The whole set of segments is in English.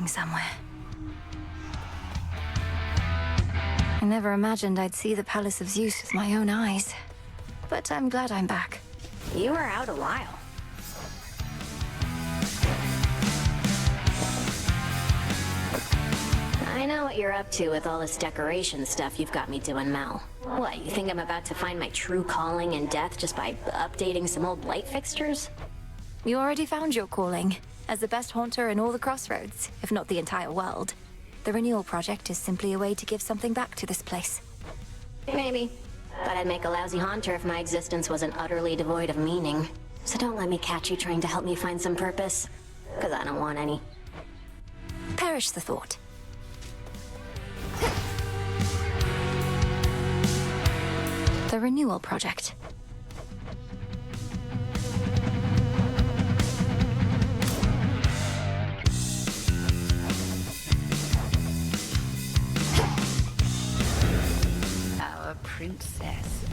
going somewhere. I never imagined I'd see the Palace of Zeus with my own eyes. But I'm glad I'm back. You were out a while. I know what you're up to with all this decoration stuff you've got me doing, Mel. What, you think I'm about to find my true calling in death just by updating some old light fixtures? You already found your calling, as the best haunter in all the Crossroads, if not the entire world. The Renewal Project is simply a way to give something back to this place. Maybe. But I'd make a lousy haunter if my existence wasn't utterly devoid of meaning. So don't let me catch you trying to help me find some purpose. Because I don't want any. Perish the thought. The Renewal Project. Our princess.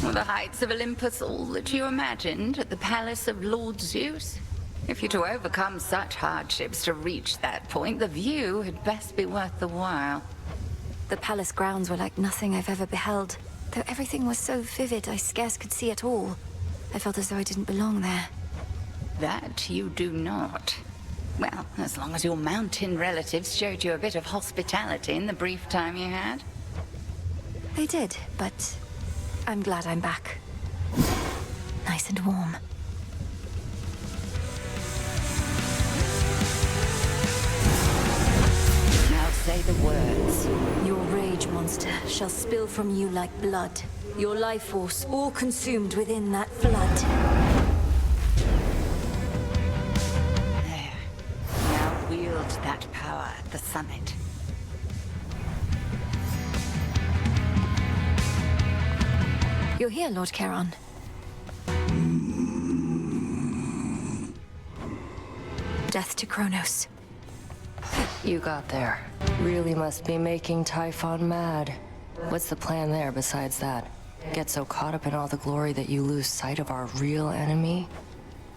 Were the heights of Olympus all that you imagined at the palace of Lord Zeus? If you're to overcome such hardships to reach that point, the view had best be worth the while. The palace grounds were like nothing I've ever beheld. Though everything was so vivid, I scarce could see it all. I felt as though I didn't belong there. That you do not. Well, as long as your mountain relatives showed you a bit of hospitality in the brief time you had. They did, but I'm glad I'm back. Nice and warm. Now say the words. Your rage, monster, shall spill from you like blood. Your life force all consumed within that flood. There. Now wield that power at the summit. You're here, Lord Charon. Death to Kronos. You got there. Really must be making Typhon mad. What's the plan there besides that? Get so caught up in all the glory that you lose sight of our real enemy?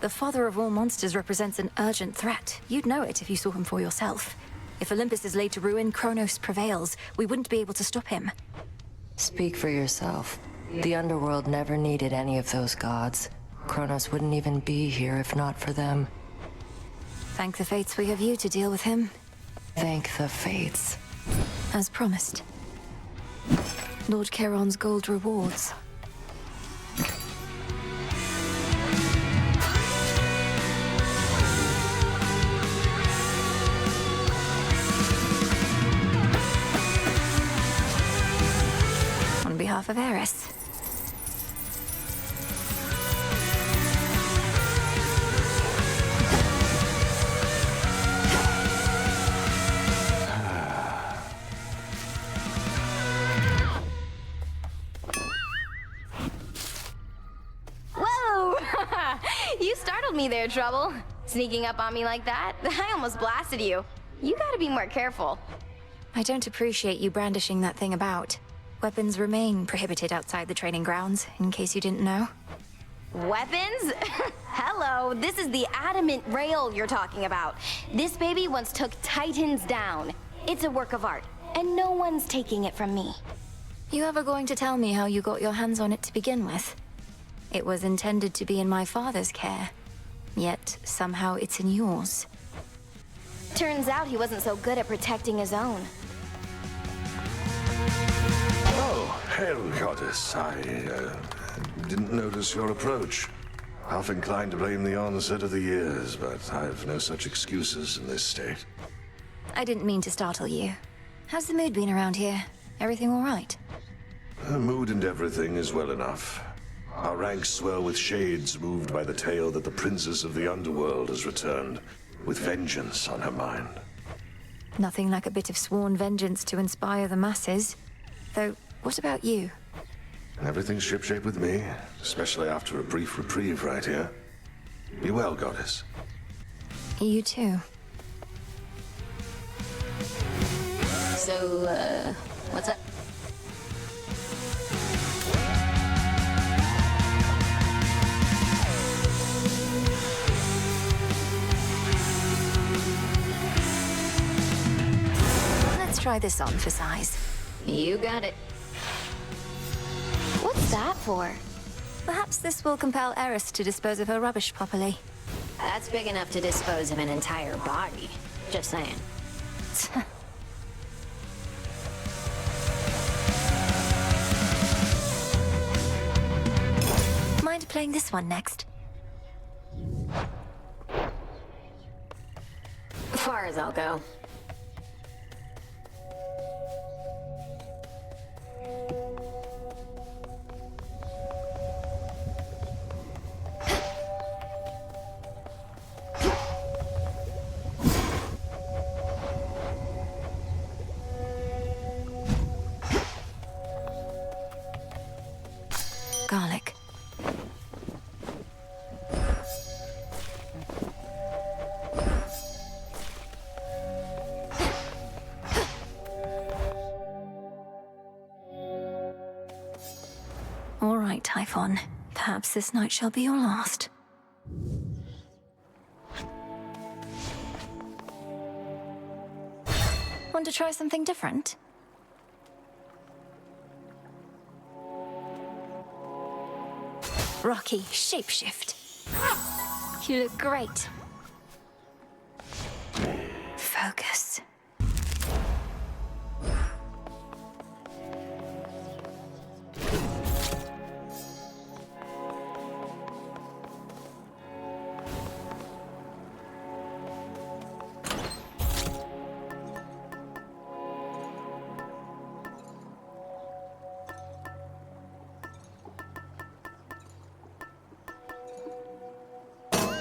The father of all monsters represents an urgent threat. You'd know it if you saw him for yourself. If Olympus is laid to ruin, Kronos prevails. We wouldn't be able to stop him. Speak for yourself. The underworld never needed any of those gods. Kronos wouldn't even be here if not for them. Thank the fates we have you to deal with him. Thank the fates. As promised. Lord Charon's gold rewards. On behalf of Eris. You startled me there, Trouble. Sneaking up on me like that, I almost blasted you. You gotta be more careful. I don't appreciate you brandishing that thing about. Weapons remain prohibited outside the training grounds, in case you didn't know. Weapons? Hello, this is the adamant rail you're talking about. This baby once took Titans down. It's a work of art, and no one's taking it from me. You ever going to tell me how you got your hands on it to begin with? It was intended to be in my father's care, yet somehow it's in yours. Turns out he wasn't so good at protecting his own. Oh, hail, Goddess. I didn't notice your approach. Half inclined to blame the onset of the years, but I've no such excuses in this state. I didn't mean to startle you. How's the mood been around here? Everything all right? The mood and everything is well enough. Our ranks swell with shades moved by the tale that the princess of the underworld has returned, with vengeance on her mind. Nothing like a bit of sworn vengeance to inspire the masses. Though, what about you? Everything's shipshape with me, especially after a brief reprieve right here. Be well, Goddess. You too. So, what's up? Try this on for size. You got it. What's that for? Perhaps this will compel Eris to dispose of her rubbish properly. That's big enough to dispose of an entire body. Just saying. Mind playing this one next? Far as I'll go. Garlic. All right, Typhon. Perhaps this night shall be your last. Want to try something different? Rocky, shapeshift. You look great. Focus.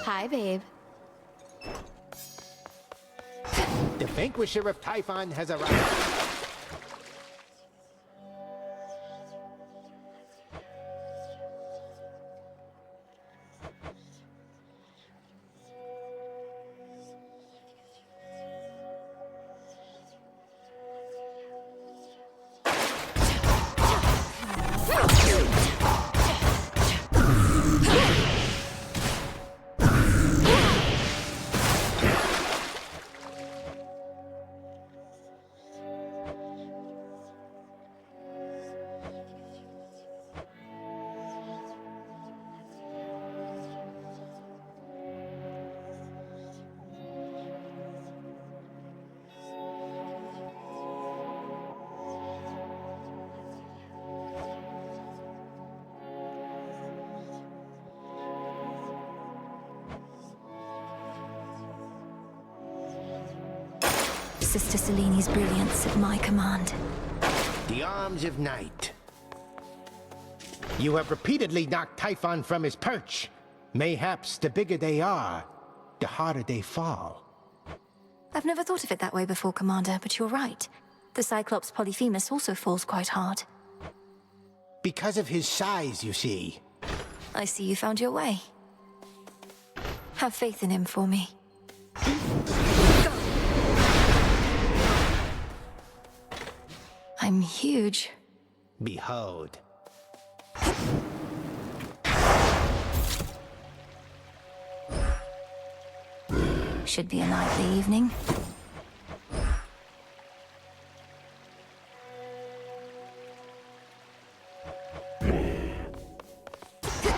Hi, babe. The Vanquisher of Typhon has arrived. Sister Seleni's brilliance at my command. The arms of night. You have repeatedly knocked Typhon from his perch. Mayhaps the bigger they are, the harder they fall. I've never thought of it that way before, Commander, but you're right. The Cyclops Polyphemus also falls quite hard. Because of his size, you see. I see you found your way. Have faith in him for me. I'm huge. Behold. Should be a lively evening.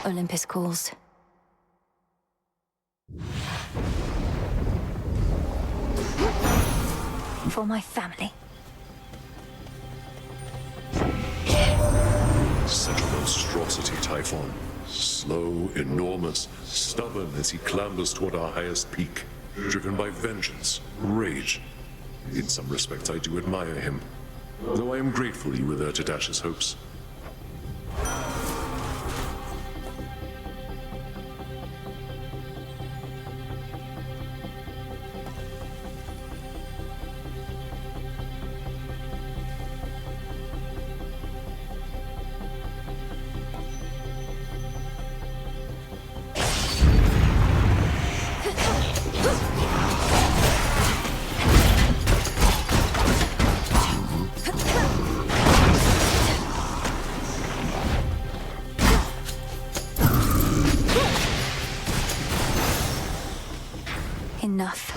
Olympus calls. For my family. Such a monstrosity, Typhon. Slow, enormous, stubborn as he clambers toward our highest peak. Driven by vengeance, rage. In some respects, I do admire him. Though I am grateful you were there to dash his hopes. Enough.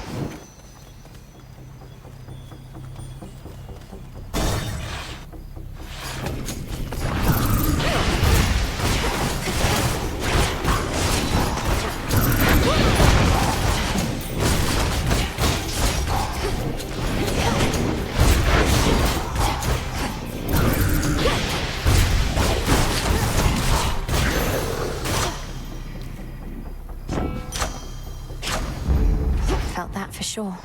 for sure.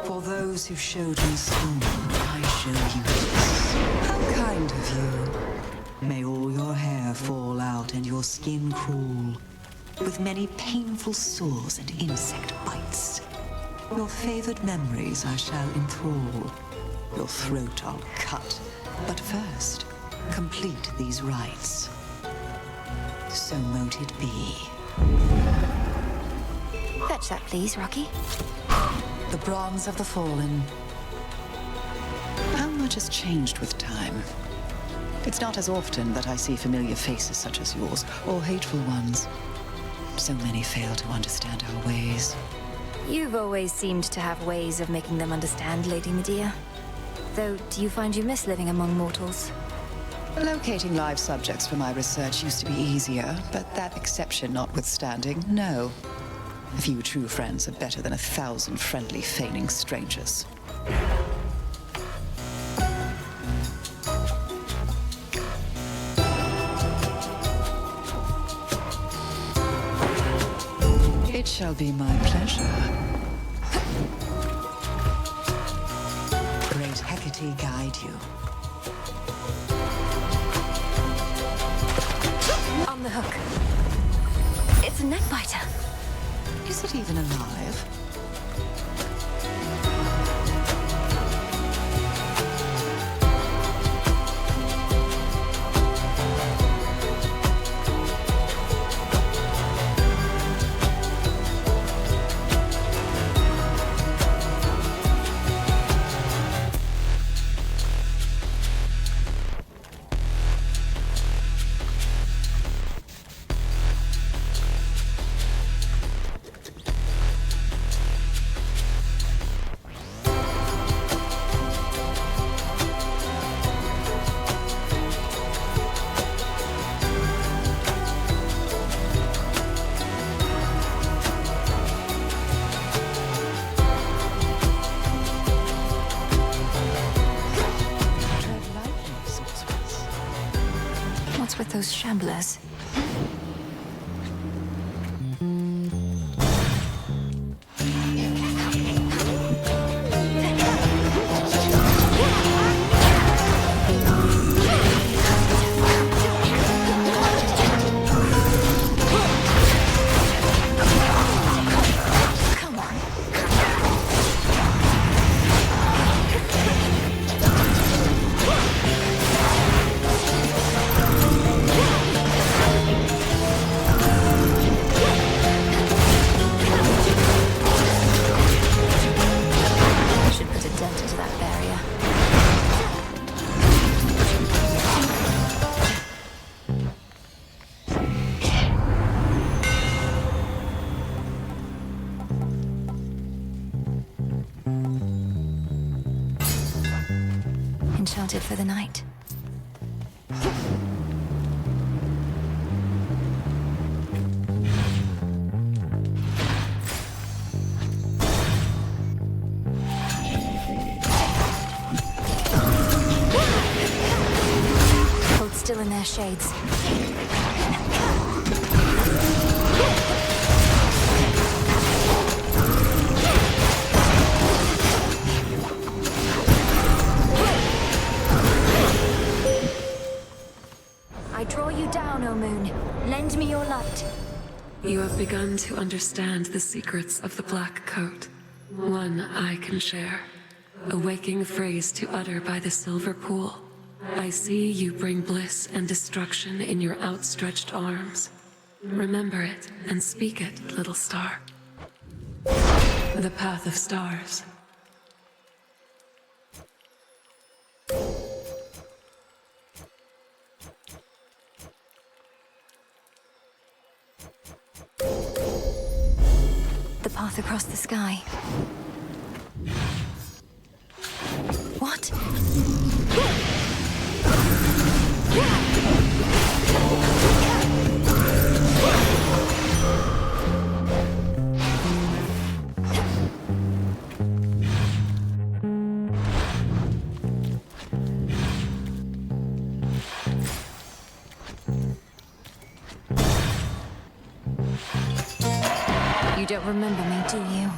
For those who showed me scorn, I show you this. How kind of you. May all your hair fall out and your skin crawl, with many painful sores and insect bites. Your favored memories I shall enthrall. Your throat I'll cut. But first, complete these rites. So mote it be. Fetch that, please, Rocky. The bronze of the fallen. How much has changed with time? It's not as often that I see familiar faces such as yours, or hateful ones. So many fail to understand our ways. You've always seemed to have ways of making them understand, Lady Medea. Though, do you find you miss living among mortals? Locating live subjects for my research used to be easier, but that exception notwithstanding, no. A few true friends are better than 1,000 friendly, feigning strangers. It shall be my pleasure. Great Hecate guide you. On the hook. It's a neckbiter. Is it even alive? What's with those shamblers? Enchanted for the night. Hold still in their shades. I draw you down, O moon. Lend me your light. You have begun to understand the secrets of the Black Coat. One I can share. A waking phrase to utter by the silver pool. I see you bring bliss and destruction in your outstretched arms. Remember it and speak it, little star. The path of stars. The path across the sky. What? don't remember me, do you?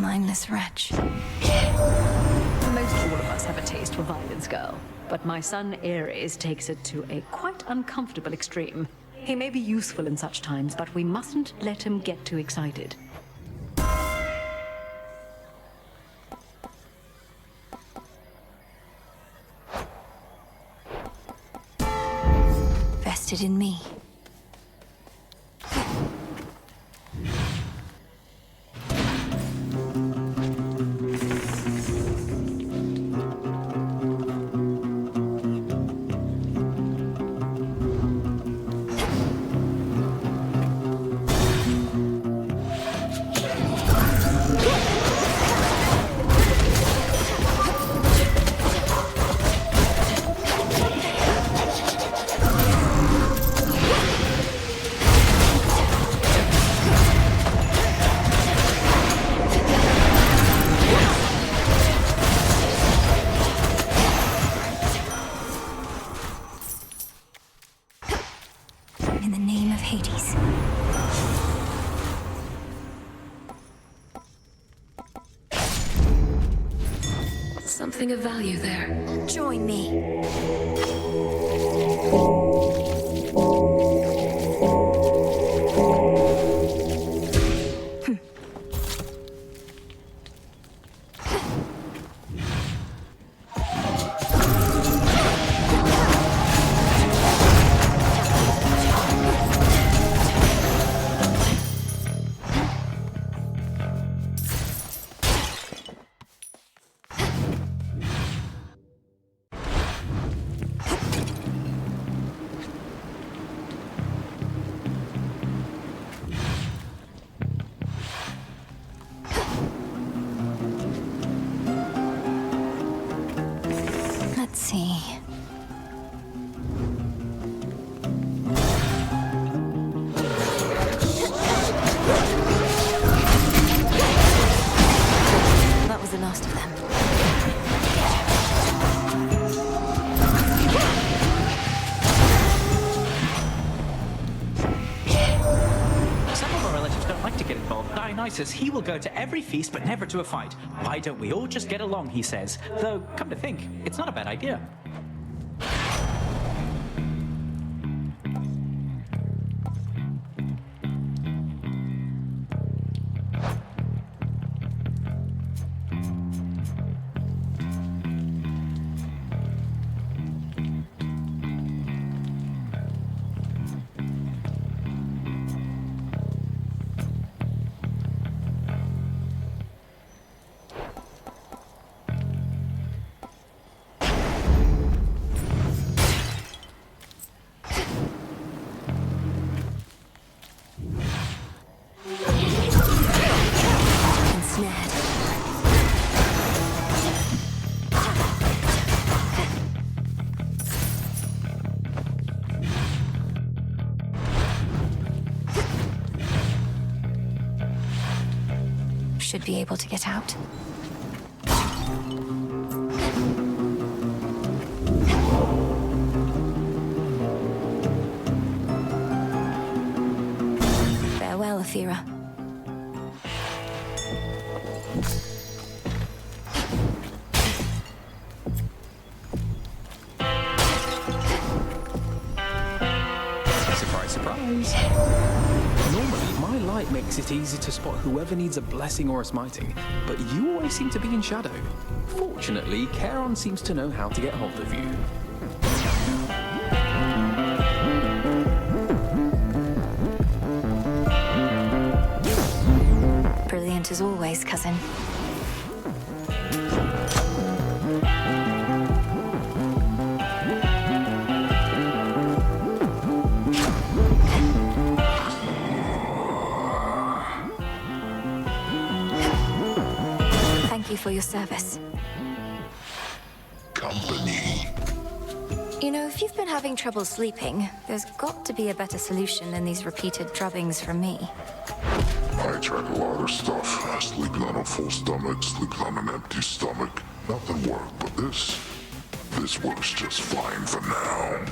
Mindless wretch. Most all of us have a taste for violence, girl. But my son Ares takes it to a quite uncomfortable extreme. He may be useful in such times, but we mustn't let him get too excited. Vested in me. In the name of Hades. Something of value there. Join me. Let's see. That was the last of them. Some of our relatives don't like to get involved. Dionysus, he will go to every feast but never to a fight. Why don't we all just get along, he says. Though, come to think, it's not a bad idea. Should be able to get out. Farewell, Athera. Surprise, surprise. Normally, my light makes it easy to spot whoever needs a blessing or a smiting, but you always seem to be in shadow. Fortunately, Charon seems to know how to get hold of you. boat as always, cousin. Thank you for your service. Company. You know, if you've been having trouble sleeping, there's got to be a better solution than these repeated drubbings from me. I tried a lot of stuff. Sleeping on a full stomach, sleeping on an empty stomach. Nothing worked, but this works just fine for now.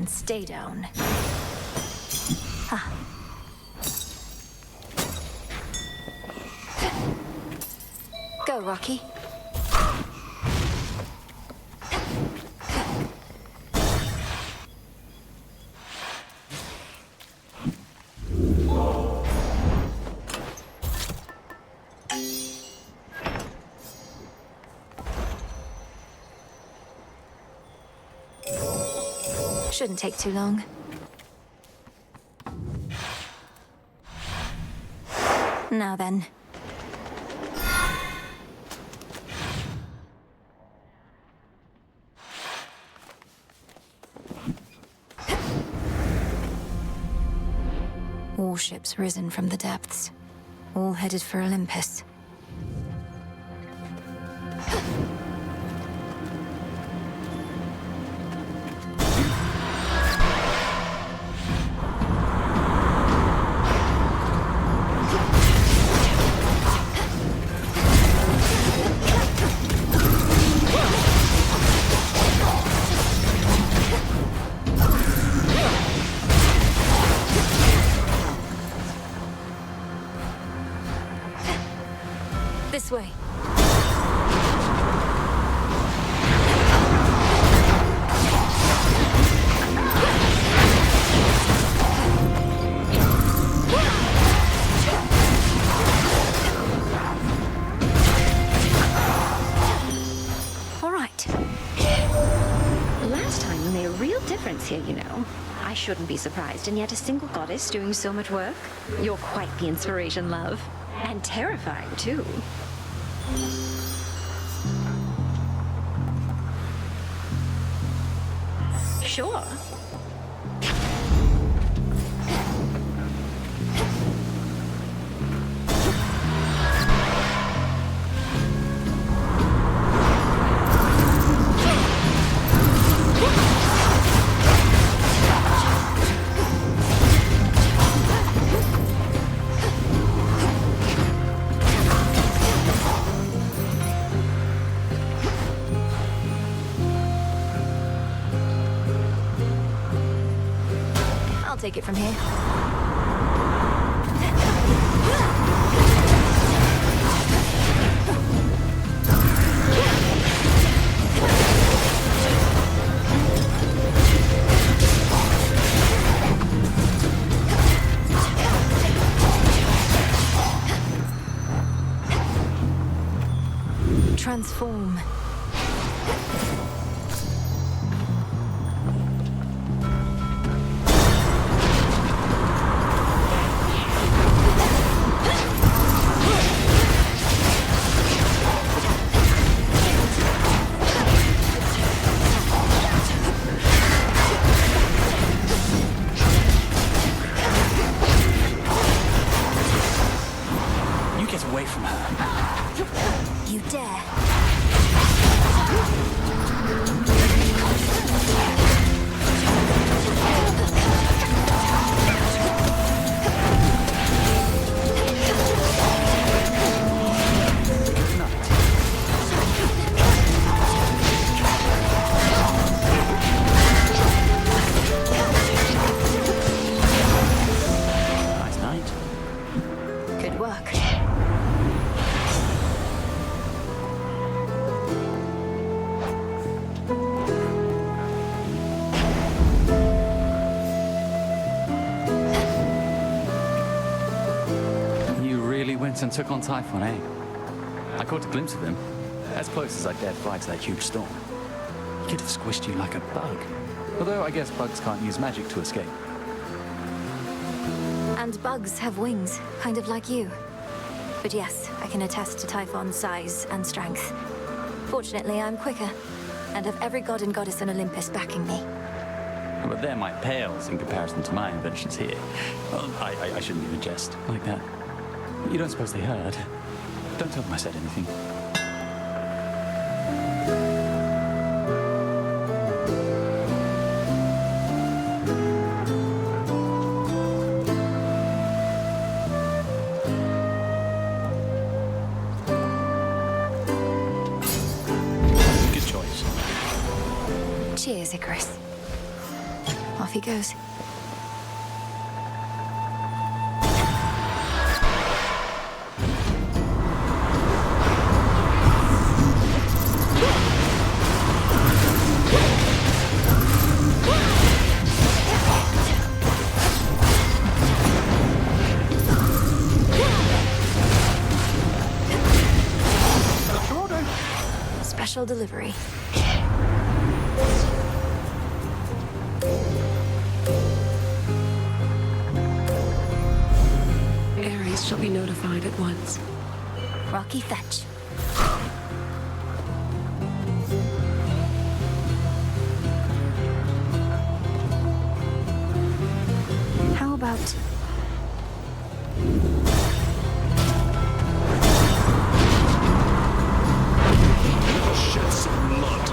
Stay down. Ah. Go, Rocky. Shouldn't take too long. Now then. Warships risen from the depths, all headed for Olympus. This way. All right. Last time you made a real difference here, you know. I shouldn't be surprised, and yet a single goddess doing so much work? You're quite the inspiration, love. And terrifying, too. Sure. I'll take it from here. Transform. Get away from her. You dare. Nice night. Good work. You really went and took on Typhon, eh? I caught a glimpse of him. As close as I dared fly to that huge storm. He could have squished you like a bug. Although I guess bugs can't use magic to escape. And bugs have wings, kind of like you. But yes, I can attest to Typhon's size and strength. Fortunately, I'm quicker, and have every god and goddess on Olympus backing me. But they're my pales in comparison to my inventions here. Well, I shouldn't even jest like that. You don't suppose they heard? Don't tell them I said anything. Good choice. Cheers, Icarus. Off he goes. Special delivery. Ares shall be notified at once. Rocky fetch. How about... Shed some blood.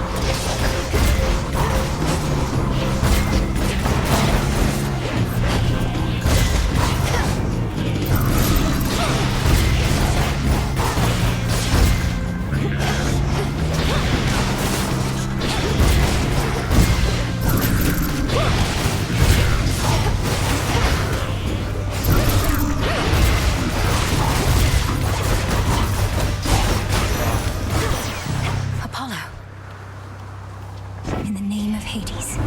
Apollo. In the name of Hades.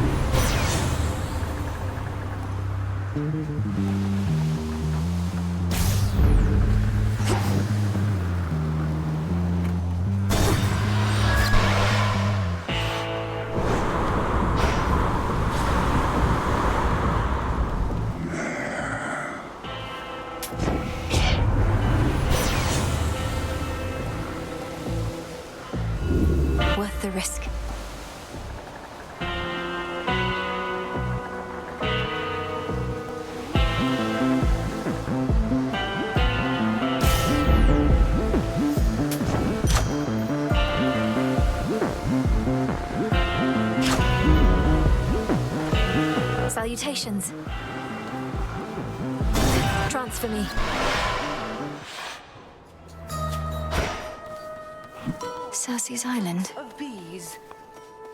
Worth the risk. Salutations. Transfer me. Circe's Island. Of bees,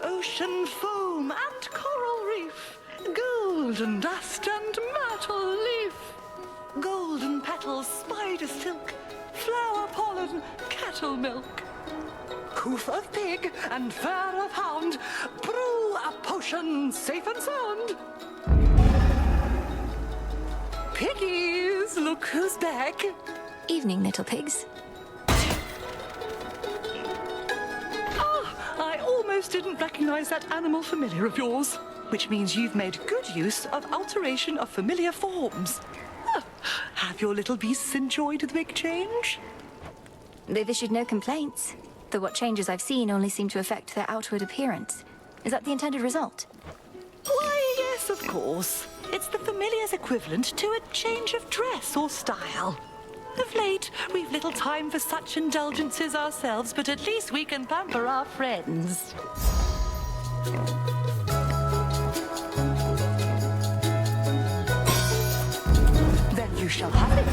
ocean foam and coral reef, golden dust and myrtle leaf, golden petals, spider silk, flower pollen, cattle milk, hoof of pig and fur of hound, brew a potion safe and sound. Piggies, look who's back. Evening, little pigs. I almost didn't recognize that animal familiar of yours, which means you've made good use of alteration of familiar forms. Have your little beasts enjoyed the big change? They've issued no complaints, though what changes I've seen only seem to affect their outward appearance. Is that the intended result? Why, yes, of course. It's the familiar's equivalent to a change of dress or style. Of late, we've little time for such indulgences ourselves, but at least we can pamper our friends. Then you shall have it.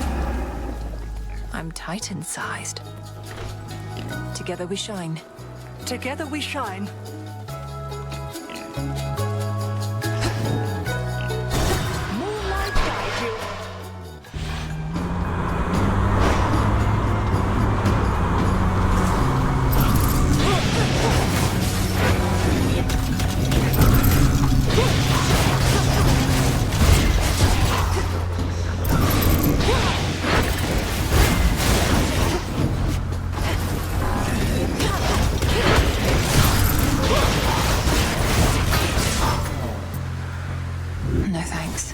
I'm Titan-sized. Together we shine. Together we shine. Moonlight guide you. No thanks.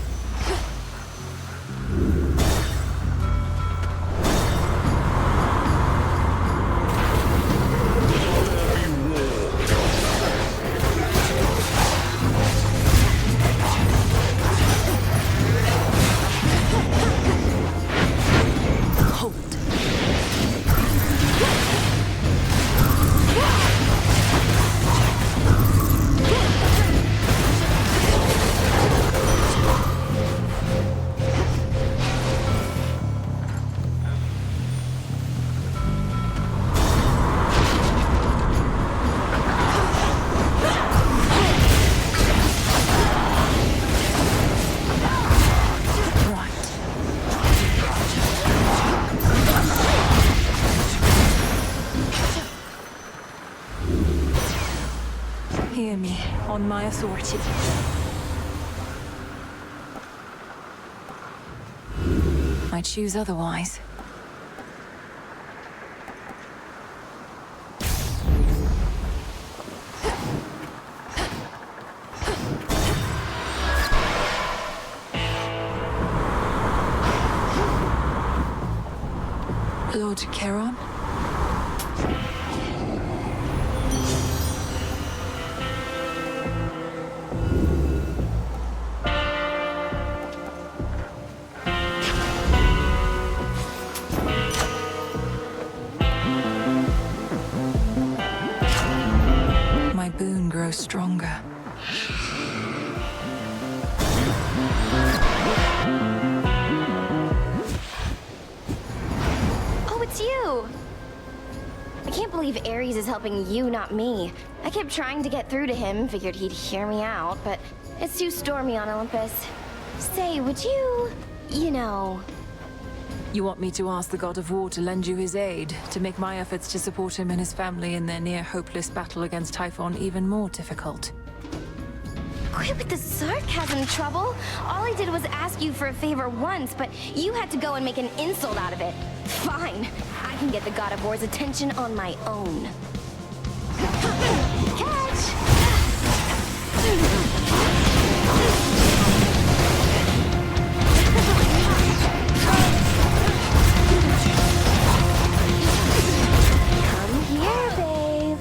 Hear me, on my authority. I choose otherwise. Lord Charon? My boon grows stronger. Oh, it's you! I can't believe Ares is helping you, not me. I kept trying to get through to him, figured he'd hear me out, but it's too stormy on Olympus. Say, would you... you know... You want me to ask the god of war to lend you his aid, to make my efforts to support him and his family in their near-hopeless battle against Typhon even more difficult? Quit with the sarcasm, Trouble. All I did was ask you for a favor once, but you had to go and make an insult out of it. Fine. I can get the god of war's attention on my own. Catch! Come here, babe.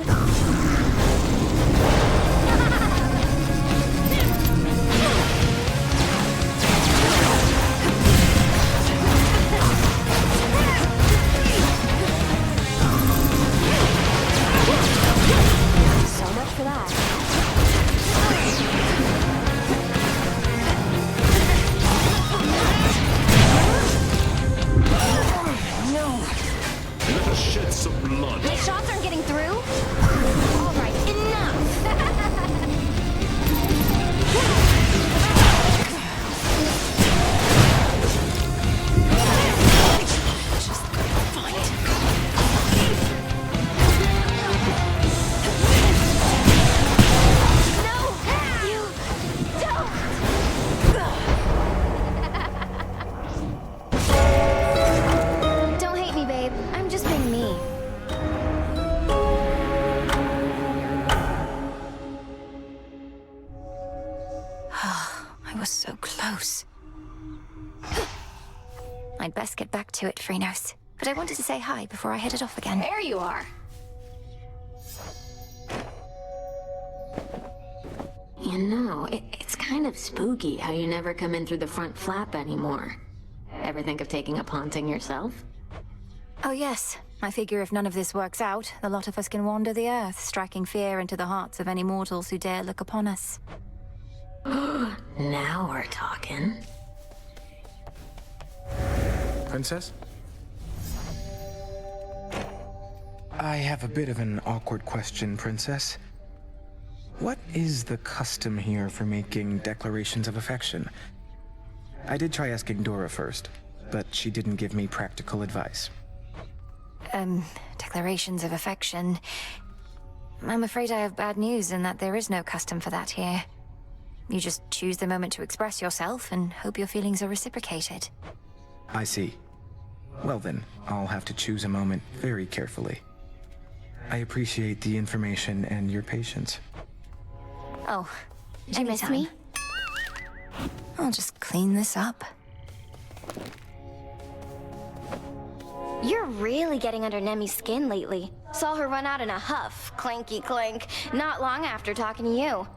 So much for that. Let us shed some blood. My shots aren't getting through? All right, Don't hate me, babe. I'm just being me. I was so close. I'd best get back to it, Phrynos. But I wanted to say hi before I headed off again. There you are. You know, it's kind of spooky how you never come in through the front flap anymore. Ever think of taking up haunting yourself? Oh yes, I figure if none of this works out, the lot of us can wander the earth, striking fear into the hearts of any mortals who dare look upon us. Now we're talking. Princess? I have a bit of an awkward question, Princess. What is the custom here for making declarations of affection? I did try asking Dora first, but she didn't give me practical advice. Declarations of affection. I'm afraid I have bad news in that there is no custom for that here. You just choose the moment to express yourself and hope your feelings are reciprocated. I see. Well then, I'll have to choose a moment very carefully. I appreciate the information and your patience. Oh, Did you miss me? I'll just clean this up. You're really getting under Nemi's skin lately. Saw her run out in a huff, clanky clank, not long after talking to you.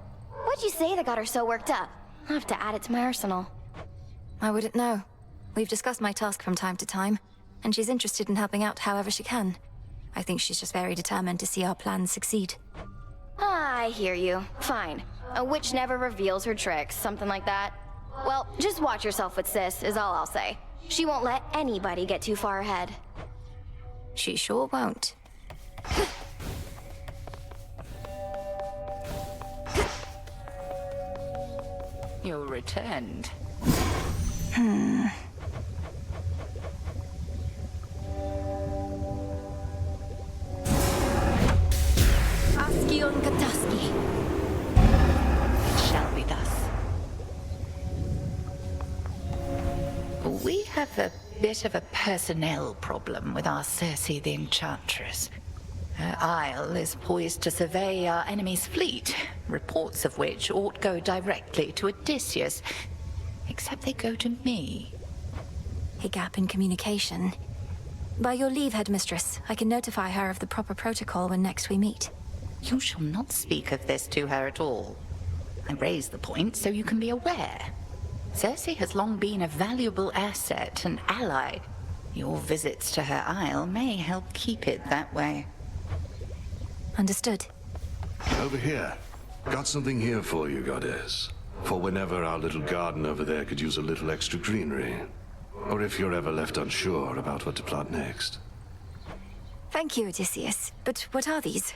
What'd you say that got her so worked up? I'll have to add it to my arsenal. I wouldn't know. We've discussed my task from time to time, and she's interested in helping out however she can. I think she's just very determined to see our plans succeed. I hear you. Fine. A witch never reveals her tricks, something like that. Well, just watch yourself with Sis, is all I'll say. She won't let anybody get too far ahead. She sure won't. You're returned. Aski on Kataski. It shall be thus. We have a bit of a personnel problem with our Circe the Enchantress. Her isle is poised to survey our enemy's fleet, reports of which ought go directly to Odysseus, except they go to me. A gap in communication. By your leave, Headmistress, I can notify her of the proper protocol when next we meet. You shall not speak of this to her at all. I raise the point so you can be aware. Circe has long been a valuable asset and ally. Your visits to her isle may help keep it that way. Understood. Over here. Got something here for you, Goddess. For whenever our little garden over there could use a little extra greenery. Or if you're ever left unsure about what to plant next. Thank you, Odysseus. But what are these?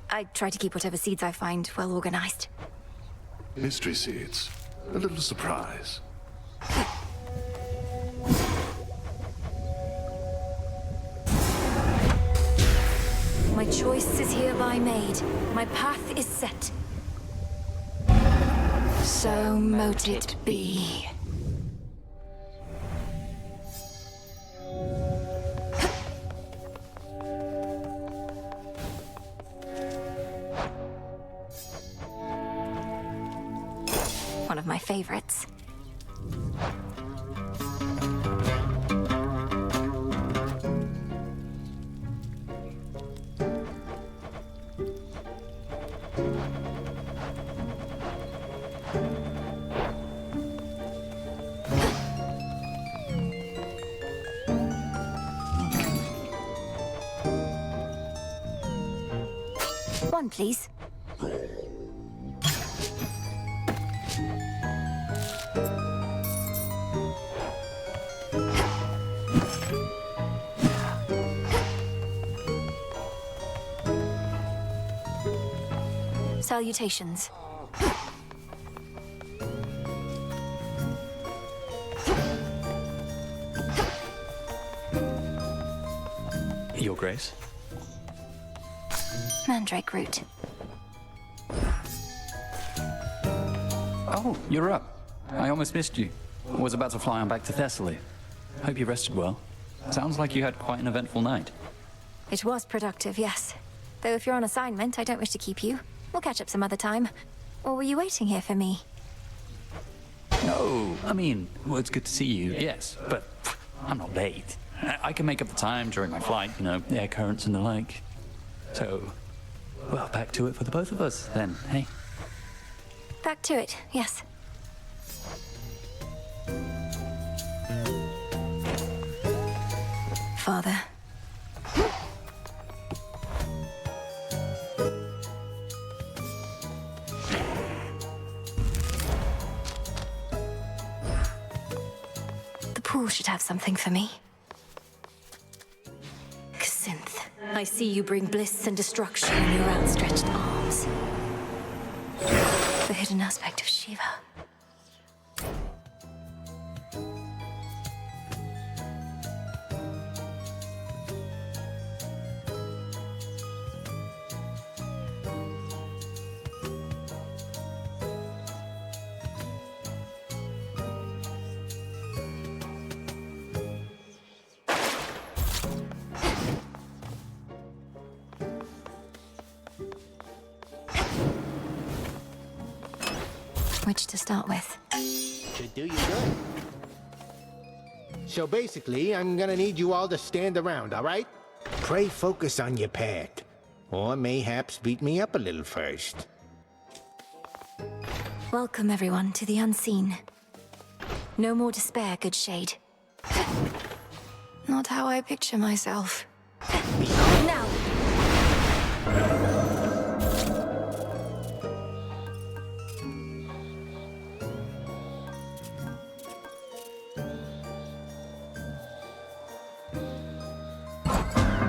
I try to keep whatever seeds I find well organized. Mystery seeds. A little surprise. My choice is hereby made. My path is set. So mote it be. One of my favorites. One, please. Salutations. Your Grace? Mandrake root. Oh, you're up. I almost missed you. Was about to fly on back to Thessaly. Hope you rested well. Sounds like you had quite an eventful night. It was productive, yes. Though if you're on assignment, I don't wish to keep you. We'll catch up some other time. Or were you waiting here for me? No, I mean, well, it's good to see you, yes, but I'm not late. I can make up the time during my flight, you know, air currents and the like. So, well, back to it for the both of us then, hey? Back to it, yes. Father, should have something for me. Synth, I see you bring bliss and destruction in your outstretched arms. The hidden aspect of Shiva. Which to start with? Should do you good. So basically, I'm gonna need you all to stand around, all right? Pray focus on your path. Or mayhaps beat me up a little first. Welcome, everyone, to the unseen. No more despair, good shade. Not how I picture myself. Now!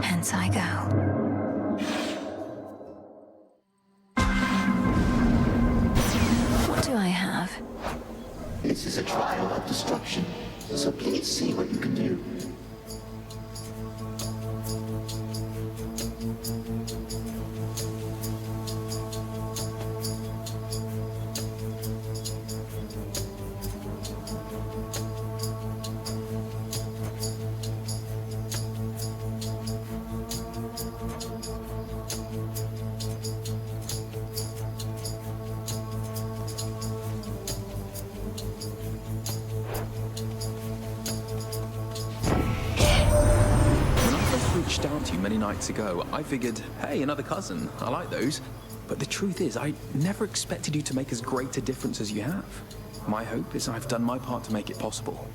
Hence I go. What do I have? This is a trial of destruction, so please see what you can do. Down to you many nights ago, I figured, hey, another cousin. I like those. But the truth is, I never expected you to make as great a difference as you have. My hope is I've done my part to make it possible.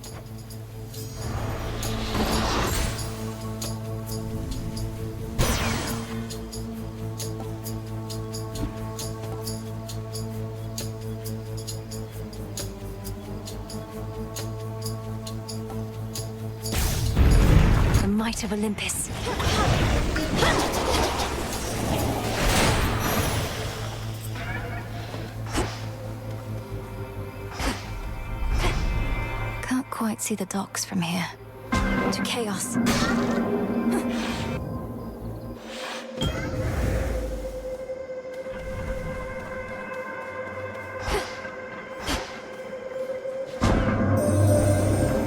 The might of Olympus. Can't quite see the docks from here. To chaos.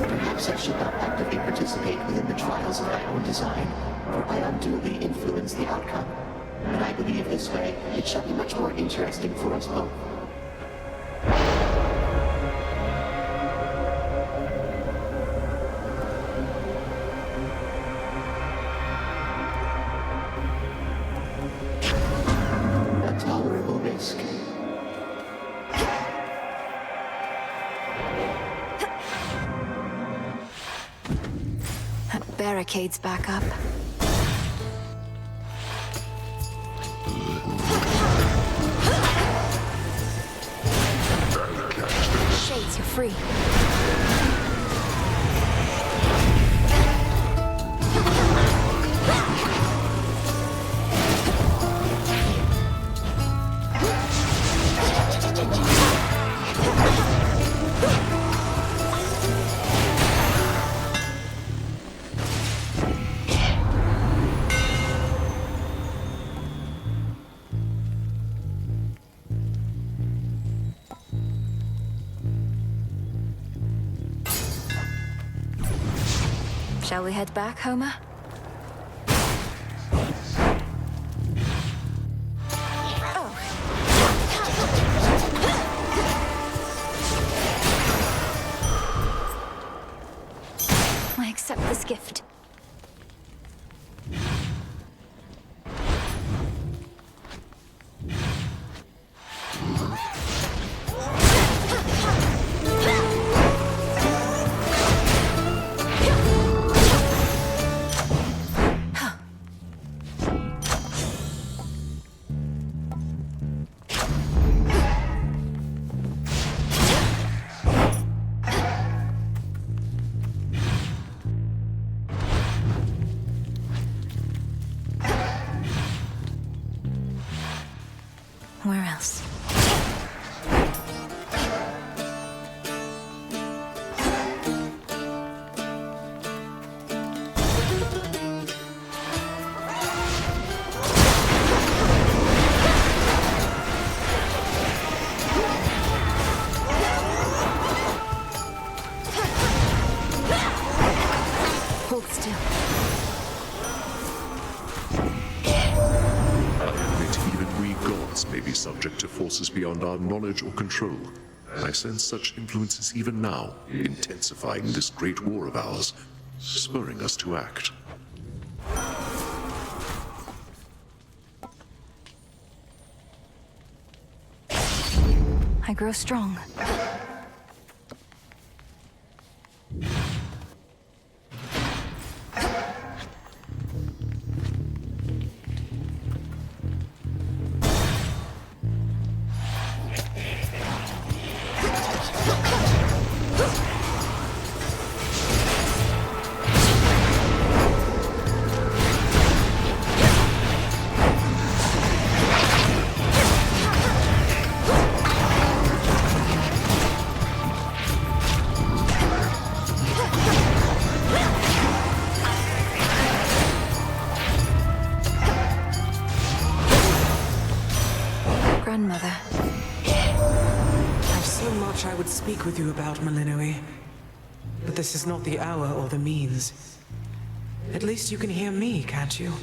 Perhaps I should not actively participate within the trials of my own design, for I unduly influence the outcome. And I believe this way, it shall be much more interesting for us both. A tolerable risk. That barricade's back up. Shades, you're free. Shall we head back, Homer? I accept this gift. Where else? Hold still. Even we gods may be subject to forces beyond our knowledge or control. I sense such influences even now, intensifying this great war of ours, spurring us to act. I grow strong. Grandmother. I've so much I would speak with you about, Malinoi. But this is not the hour or the means. At least you can hear me, can't you?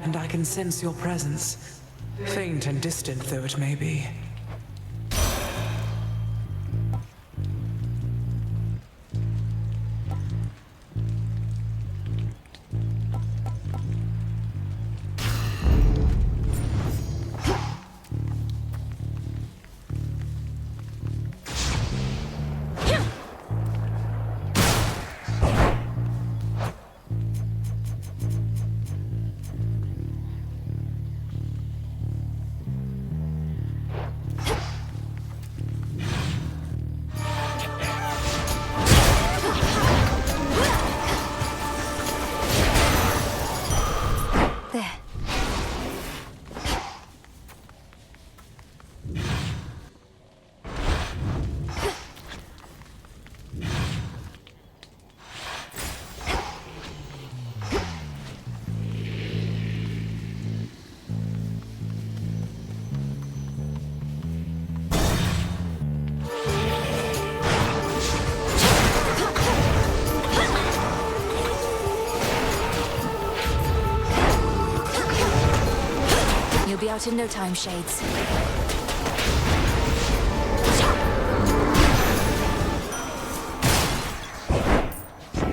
And I can sense your presence. Faint and distant though it may be. You'll be out in no time, Shades.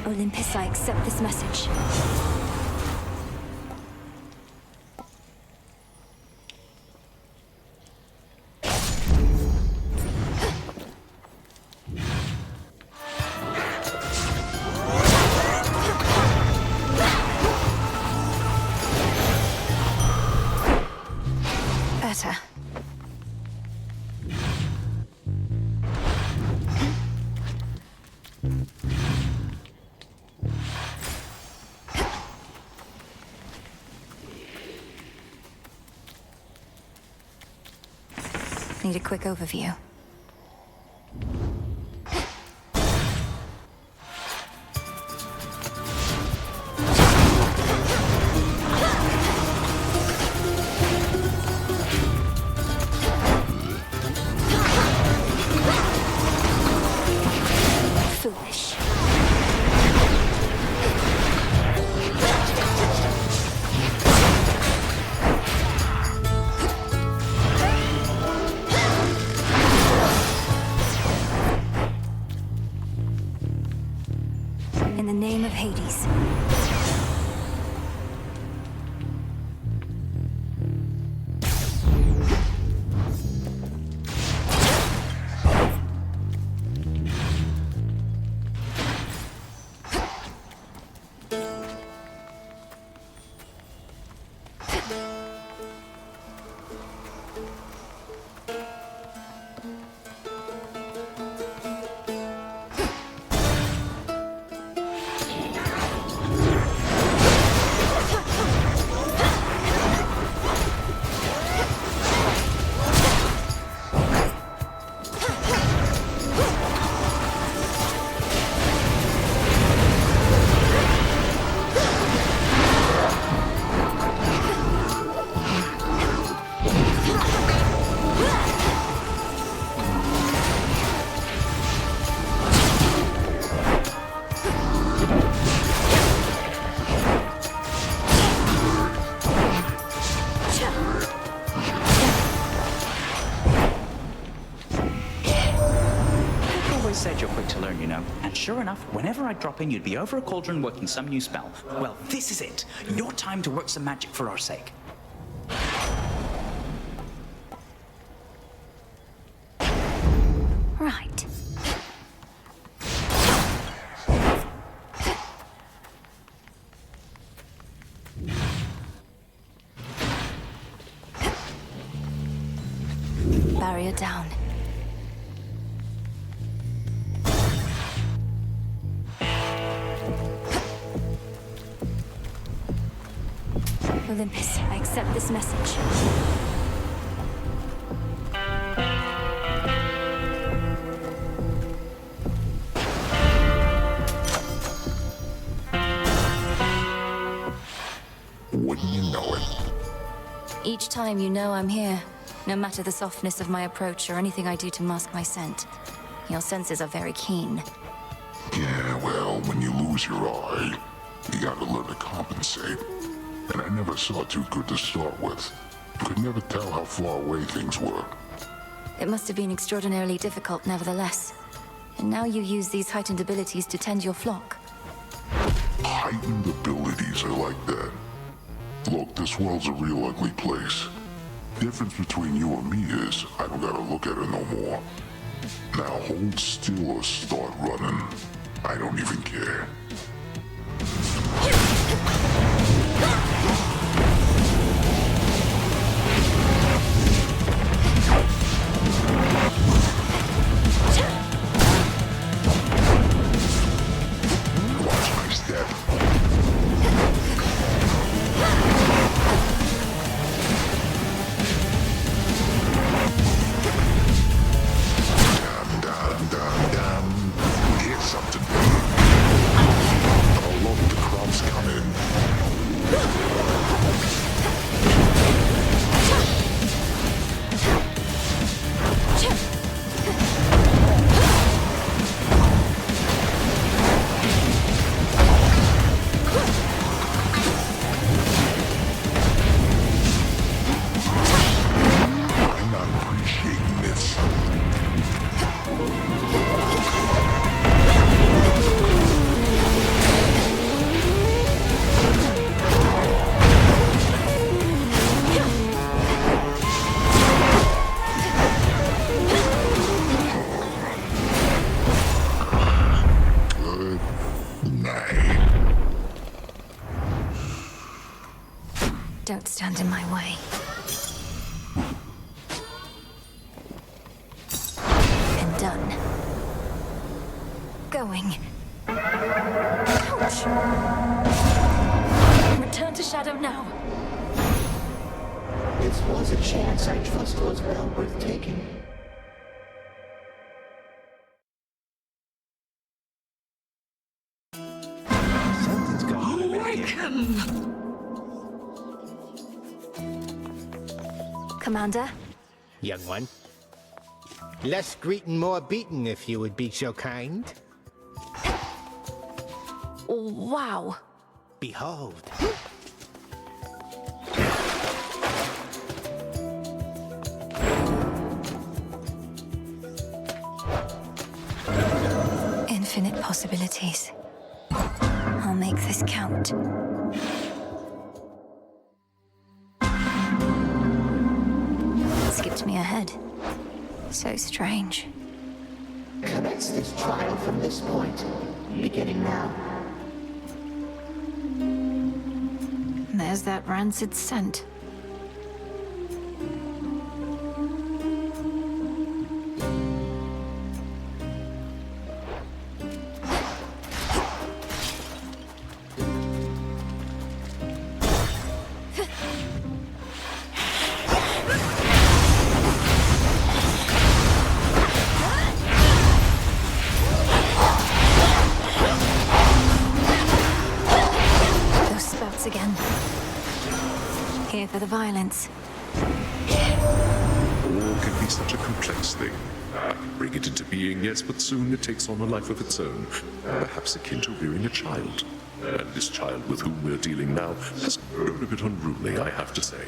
Olympus, I accept this message. Better. Need a quick overview. Foolish. In the name of Hades. know. And sure enough, whenever I'd drop in, you'd be over a cauldron working some new spell. Well, this is it. Your time to work some magic for our sake. Right. Barrier down. Olympus, I accept this message. Wouldn't you know it? Each time you know I'm here, no matter the softness of my approach or anything I do to mask my scent. Your senses are very keen. Yeah, well, when you lose your eye, you gotta learn to compensate. And I never saw too good to start with. Could never tell how far away things were. It must have been extraordinarily difficult, nevertheless. And now you use these heightened abilities to tend your flock. Heightened abilities are like that. Look, this world's a real ugly place. Difference between you and me is I don't gotta look at it no more. Now hold still or start running. I don't even care. Watch my step. Here's something. A lot of the crops come in. I'm not appreciating this. Don't stand in my way. And done. Going. Ouch! Return to Shadow now. This was a chance I trust was well worth taking. Something's going on back here. Commander? Young one. Less greeting, more beating, if you would be so kind. Wow. Behold. Infinite possibilities. I'll make this count. Skipped me ahead. So strange. Commence this trial from this point, beginning now. There's that rancid scent. Again. Here for the violence. War can be such a complex thing. I can bring it into being, yes, but soon it takes on a life of its own. Perhaps akin to rearing a child. And this child with whom we're dealing now has grown a bit unruly, I have to say.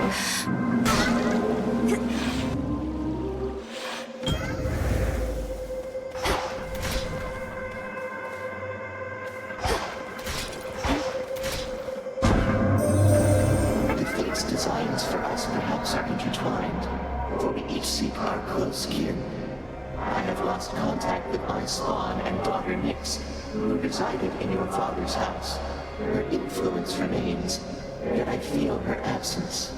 The fate's designs for us perhaps are intertwined, for we each seek our close kin. I have lost contact with my spawn and daughter Nyx, who resided in your father's house. Her influence remains, yet I feel her absence.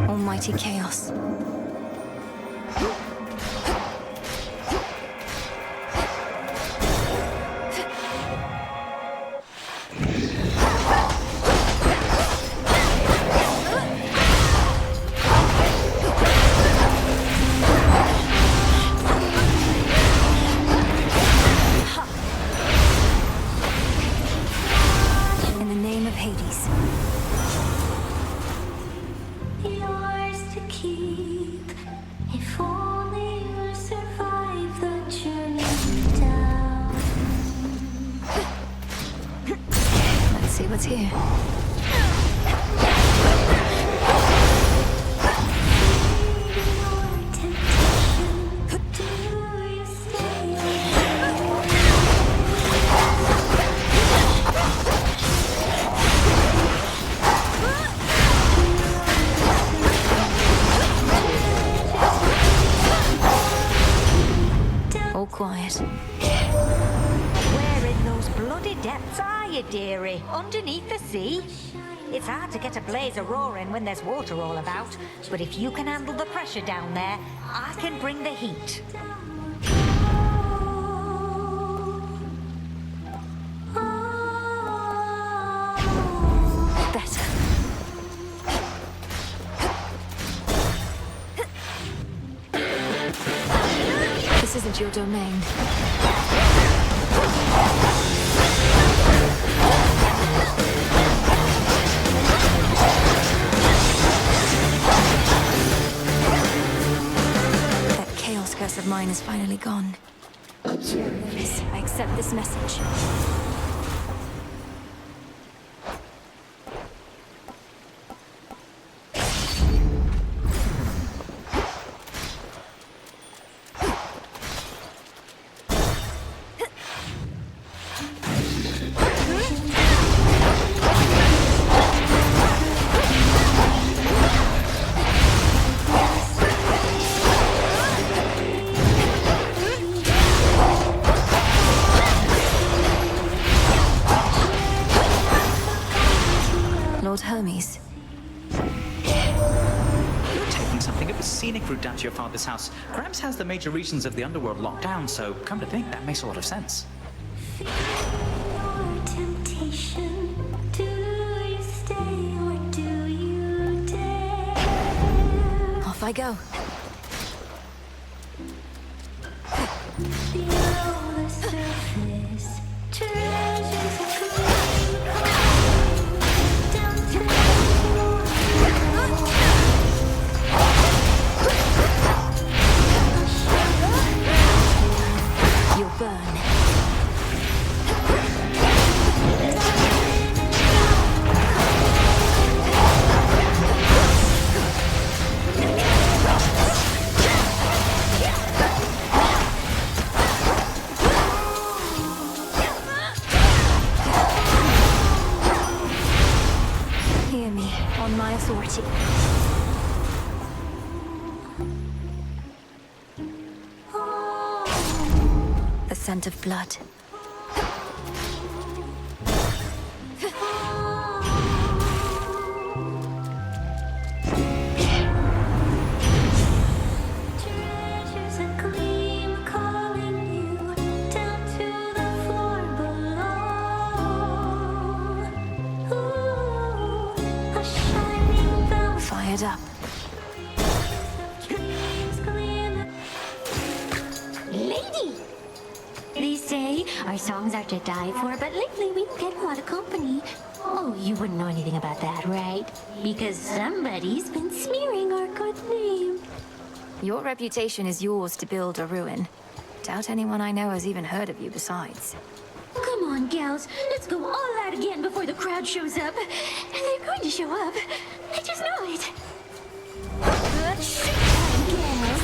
Almighty chaos. In the name of Hades. Yours to keep, if only you survive the journey down. Let's see what's here. All quiet. Where in those bloody depths are you, dearie? Underneath the sea? It's hard to get a blaze a-roaring when there's water all about, but if you can handle the pressure down there, I can bring the heat. Better. This isn't your domain. That chaos curse of mine is finally gone. Yes, I accept this message. Lord Hermes. You're taking something of a scenic route down to your father's house. Gramps has the major regions of the underworld locked down, so come to think, that makes a lot of sense. Temptation, do you stay or do you dare? Off I go. Below the surface, treasures are down to You'll burn. Hear me on my authority. The scent of blood. treasures a gleam calling you down to the floor below. Ooh, a shining bell. Fired up. Lady! They say our songs are to die for, but lately we don't get a lot of company. Oh, you wouldn't know anything about that, right? Because somebody's been smearing our good name. Your reputation is yours to build or ruin. Doubt anyone I know has even heard of you besides. Come on, gals. Let's go all out again before the crowd shows up. They're going to show up. I just know it. Showtime, gals.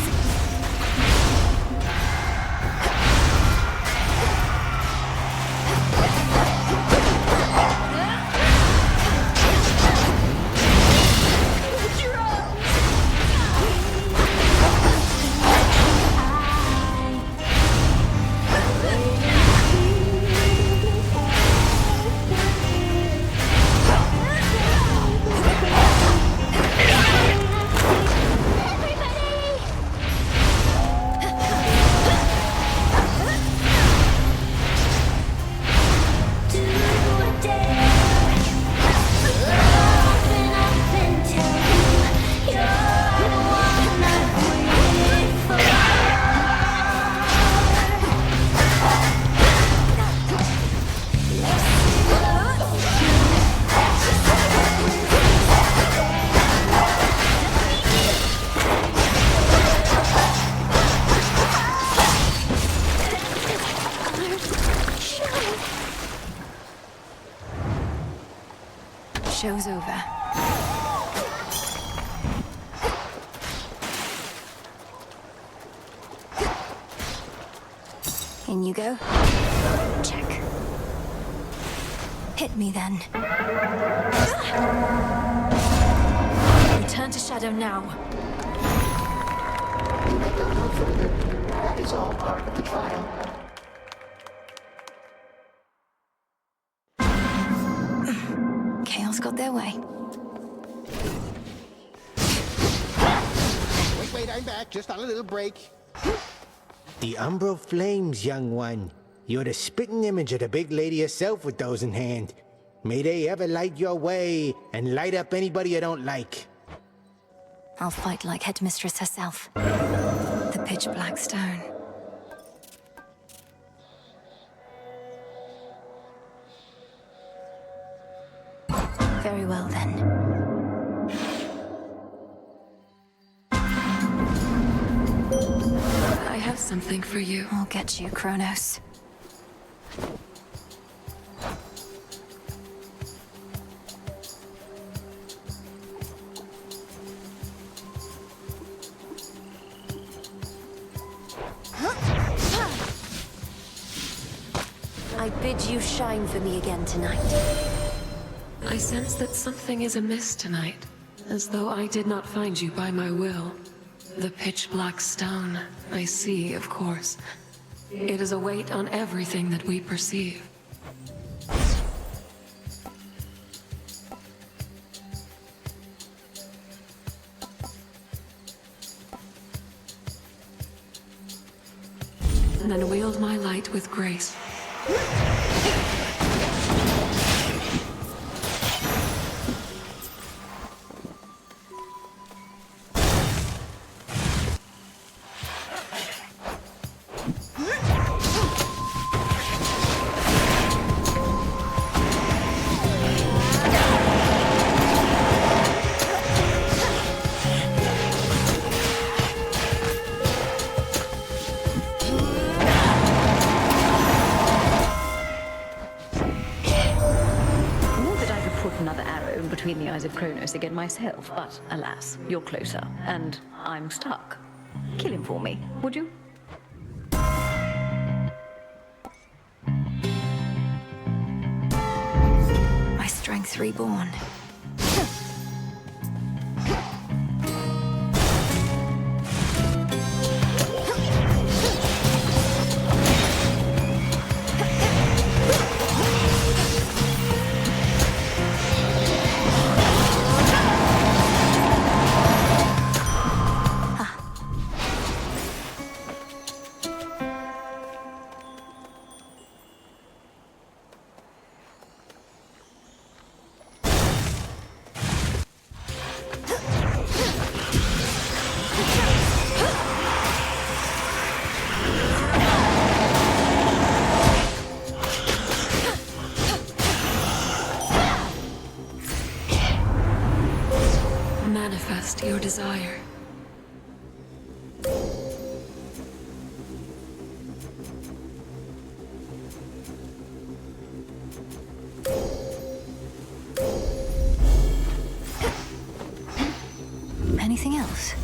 Show's over. In you go. Check. Hit me then. Return to Shadow now. That is all part of the trial. Chaos got their way. Wait, I'm back. Just on a little break. The umbral flames, young one. You're the spitting image of the big lady herself with those in hand. May they ever light your way and light up anybody you don't like. I'll fight like Headmistress herself. The pitch black stone. Very well then. I have something for you. I'll get you, Kronos. I bid you shine for me again tonight. I sense that something is amiss tonight, as though I did not find you by my will. The pitch black stone, I see, of course. It is a weight on everything that we perceive. Then wield my light with grace. Between the eyes of Kronos again myself, but alas, you're closer, and I'm stuck. Kill him for me, would you? My strength reborn. Manifest your desire. else.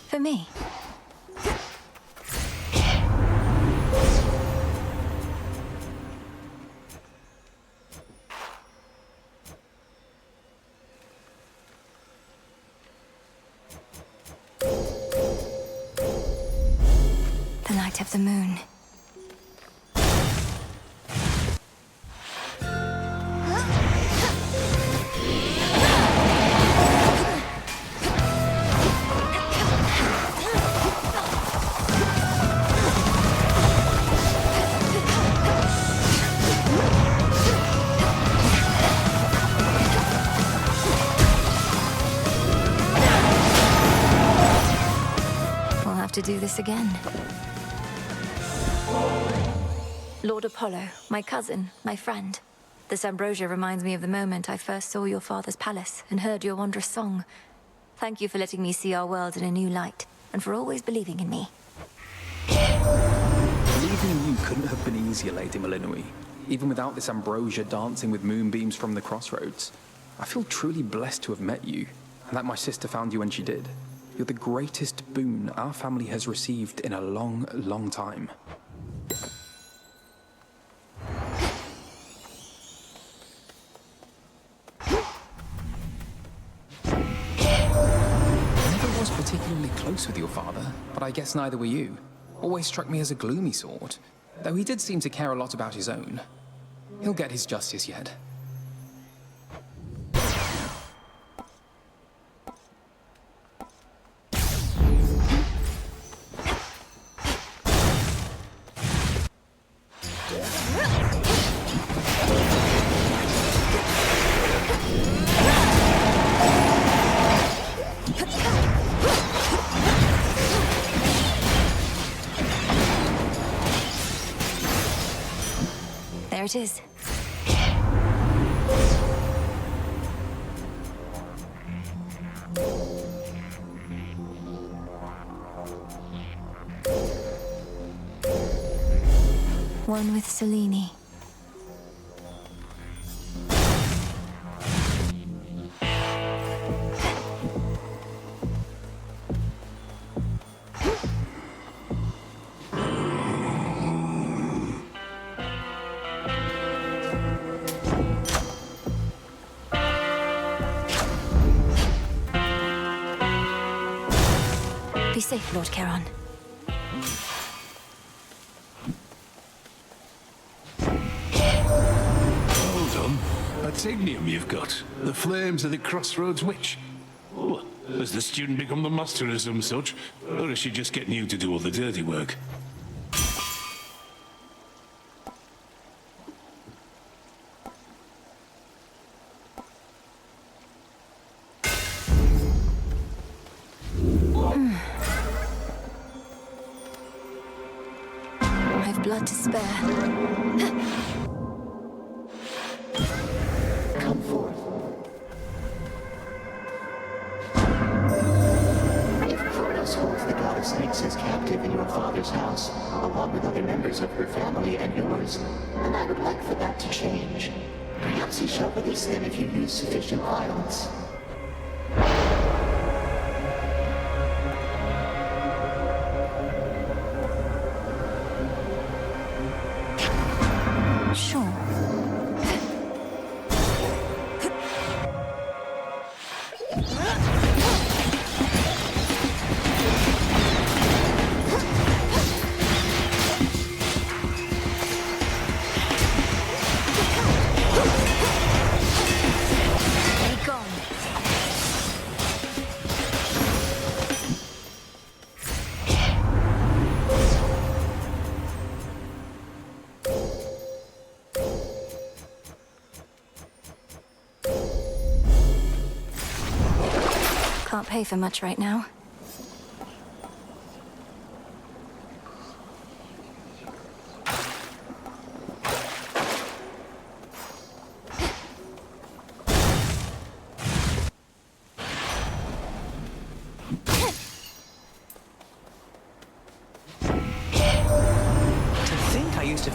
For me. The light of the moon. We'll have to do this again. Lord Apollo, my cousin, my friend. This ambrosia reminds me of the moment I first saw your father's palace and heard your wondrous song. Thank you for letting me see our world in a new light, and for always believing in me. Believing in you couldn't have been easier, Lady Malinui. Even without this ambrosia dancing with moonbeams from the crossroads. I feel truly blessed to have met you, and that my sister found you when she did. You're the greatest boon our family has received in a long, long time. Particularly close with your father, but I guess neither were you. Always struck me as a gloomy sort, though he did seem to care a lot about his own. He'll get his justice yet. There it is. One with Selene. Be safe, Lord Charon. Hold on. Atagnium you've got. The flames of the Crossroads Witch. Oh, has the student become the master or some such? Or is she just getting you to do all the dirty work? I've blood to spare. Come forth. If Kronos holds the goddess Nyx captive in your father's house, along with other members of her family and yours, and I would like for that to change. Perhaps he shall release them if you use sufficient violence. Sure. Be gone. Can't pay for much right now.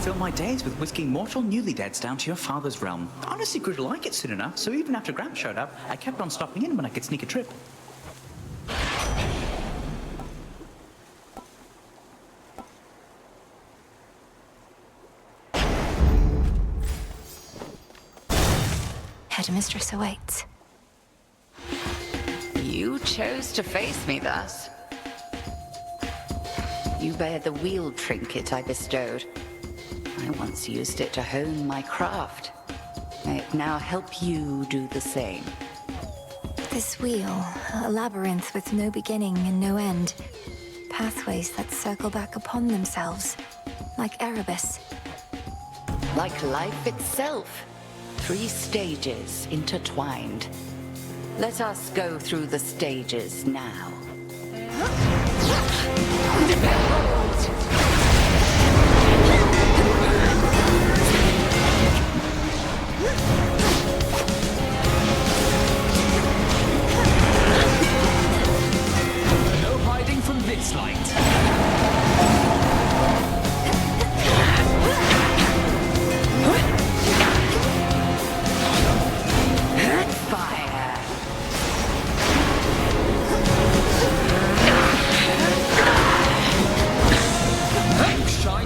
fill my days with whisking mortal newly-deads down to your father's realm. Honestly grew to like it soon enough, so even after Gramps showed up, I kept on stopping in when I could sneak a trip. Headmistress awaits. You chose to face me thus. You bear the wheel trinket I bestowed. I once used it to hone my craft. May it now help you do the same. This wheel, a labyrinth with no beginning and no end. Pathways that circle back upon themselves, like Erebus. Like life itself. 3 stages intertwined. Let us go through the stages now. No hiding from this light.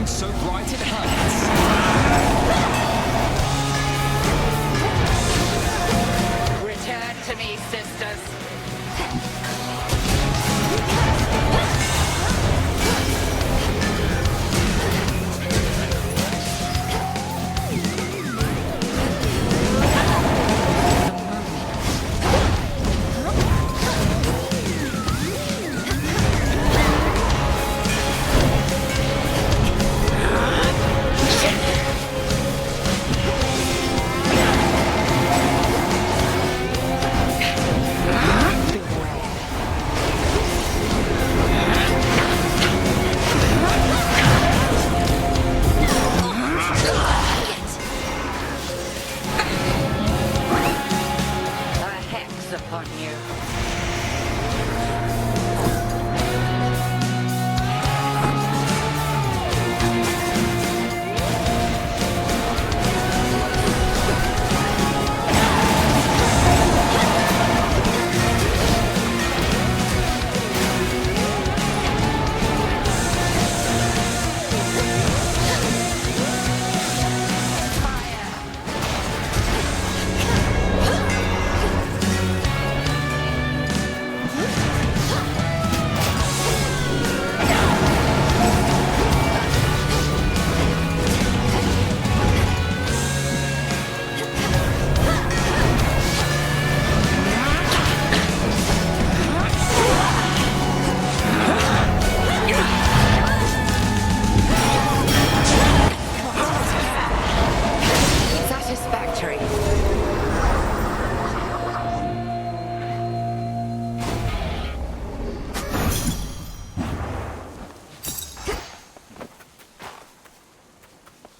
So bright it hurts. Return to me, sisters. Upon you.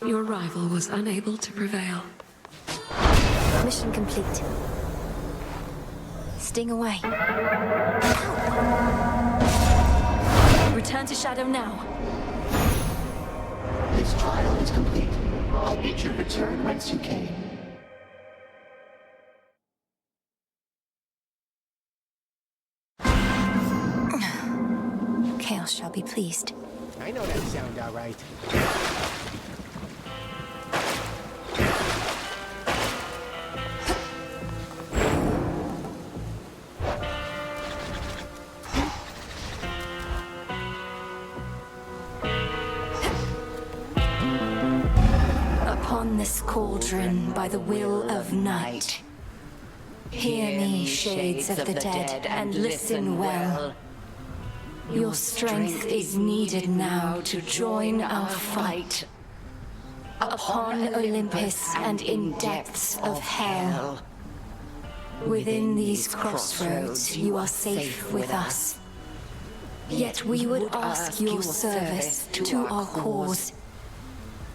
Your rival was unable to prevail. Mission complete. Sting away. Return to Shadow now. This trial is complete. I'll bid you return whence you came. Chaos shall be pleased. I know that sound all right. Upon this cauldron by the will of night. Hear me, shades of the dead, and listen well. Your strength is needed now to join our fight. Upon Olympus and in depths of hell. Within these crossroads you are safe with us. Yet we would ask your service to our cause.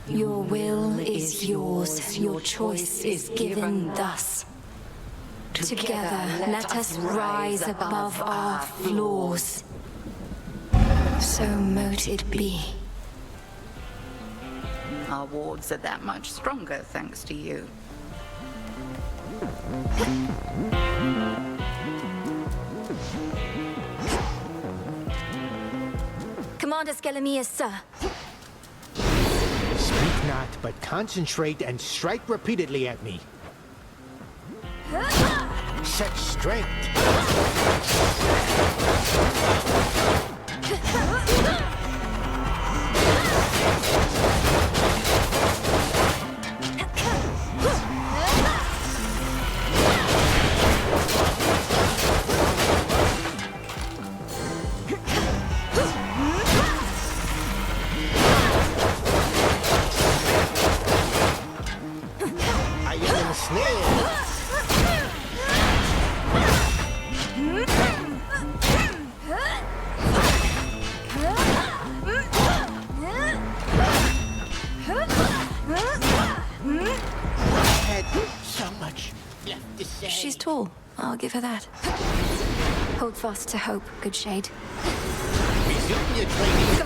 Your will is yours, your choice is given thus. Together let us rise above our flaws. So mote it be. Our wards are that much stronger thanks to you. Commander Skelemius, sir. Speak not, but concentrate and strike repeatedly at me. Such strength! I am ensnared! So much left to say. She's tall. I'll give her that. Hold fast to hope, good shade. Resume your training. Go!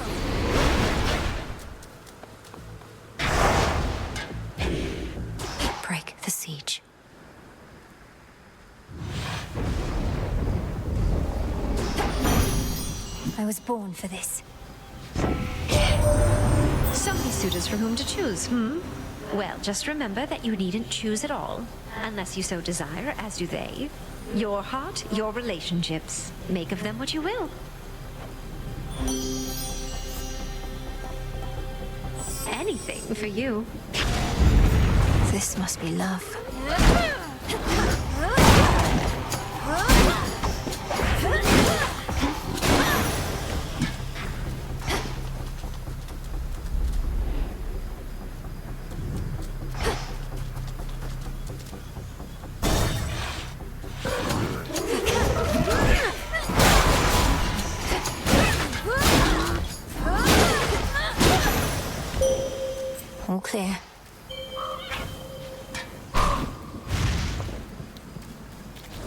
Break the siege. I was born for this. So many suitors for whom to choose, Well, just remember that you needn't choose at all, unless you so desire, as do they. Your heart, your relationships. Make of them what you will. Anything for you. This must be love. All clear.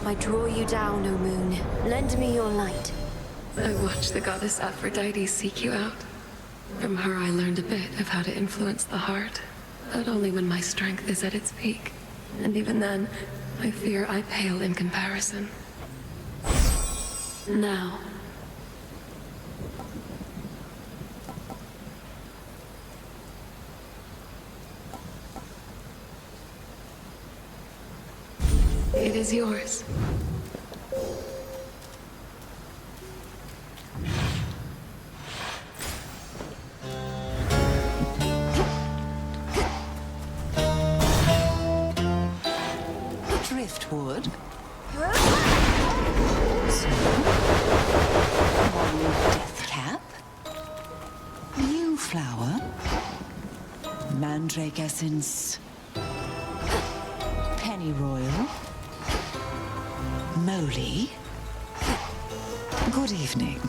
I draw you down, O moon. Lend me your light. I watched the goddess Aphrodite seek you out. From her I learned a bit of how to influence the heart, but only when my strength is at its peak. And even then, I fear I pale in comparison. Now, it is yours. Driftwood. Deathcap. New flower. Mandrake essence. Pennyroyal. Moly. Good evening.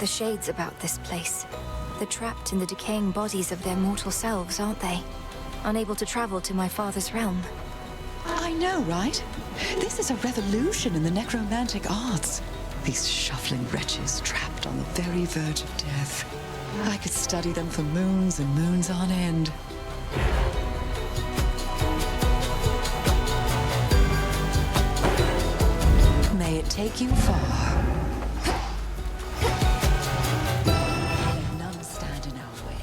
The shades about this place. They're trapped in the decaying bodies of their mortal selves, aren't they? Unable to travel to my father's realm. I know, right? This is a revolution in the necromantic arts. These shuffling wretches trapped on the very verge of death. I could study them for moons and moons on end. May it take you far. Let none stand in our way.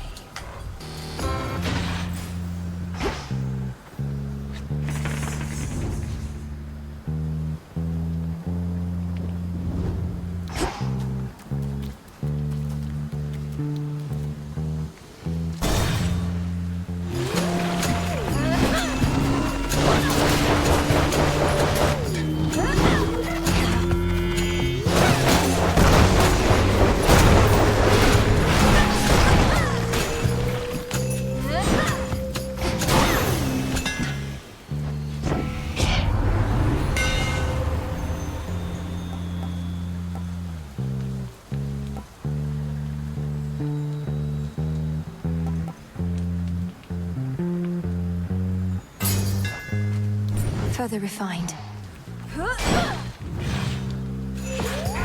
Further refined.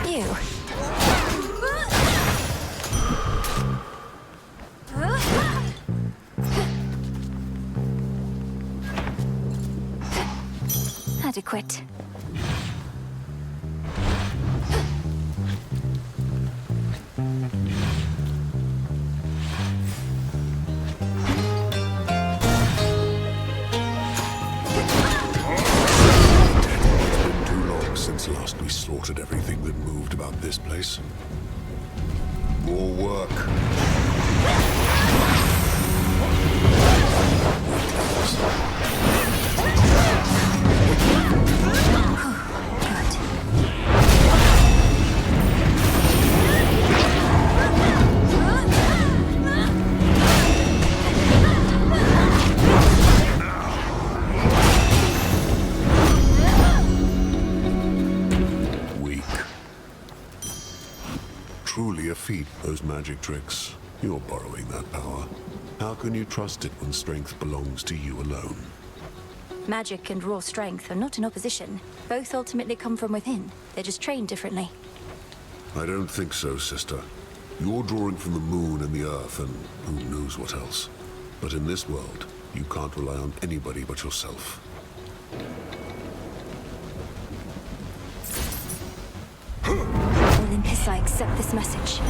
You. inadequate. Since last we slaughtered everything that moved about this place. More work. Truly a feat, those magic tricks. You're borrowing that power. How can you trust it when strength belongs to you alone? Magic and raw strength are not in opposition. Both ultimately come from within. They're just trained differently. I don't think so, sister. You're drawing from the moon and the earth and who knows what else. But in this world, you can't rely on anybody but yourself. Olympus, I accept this message.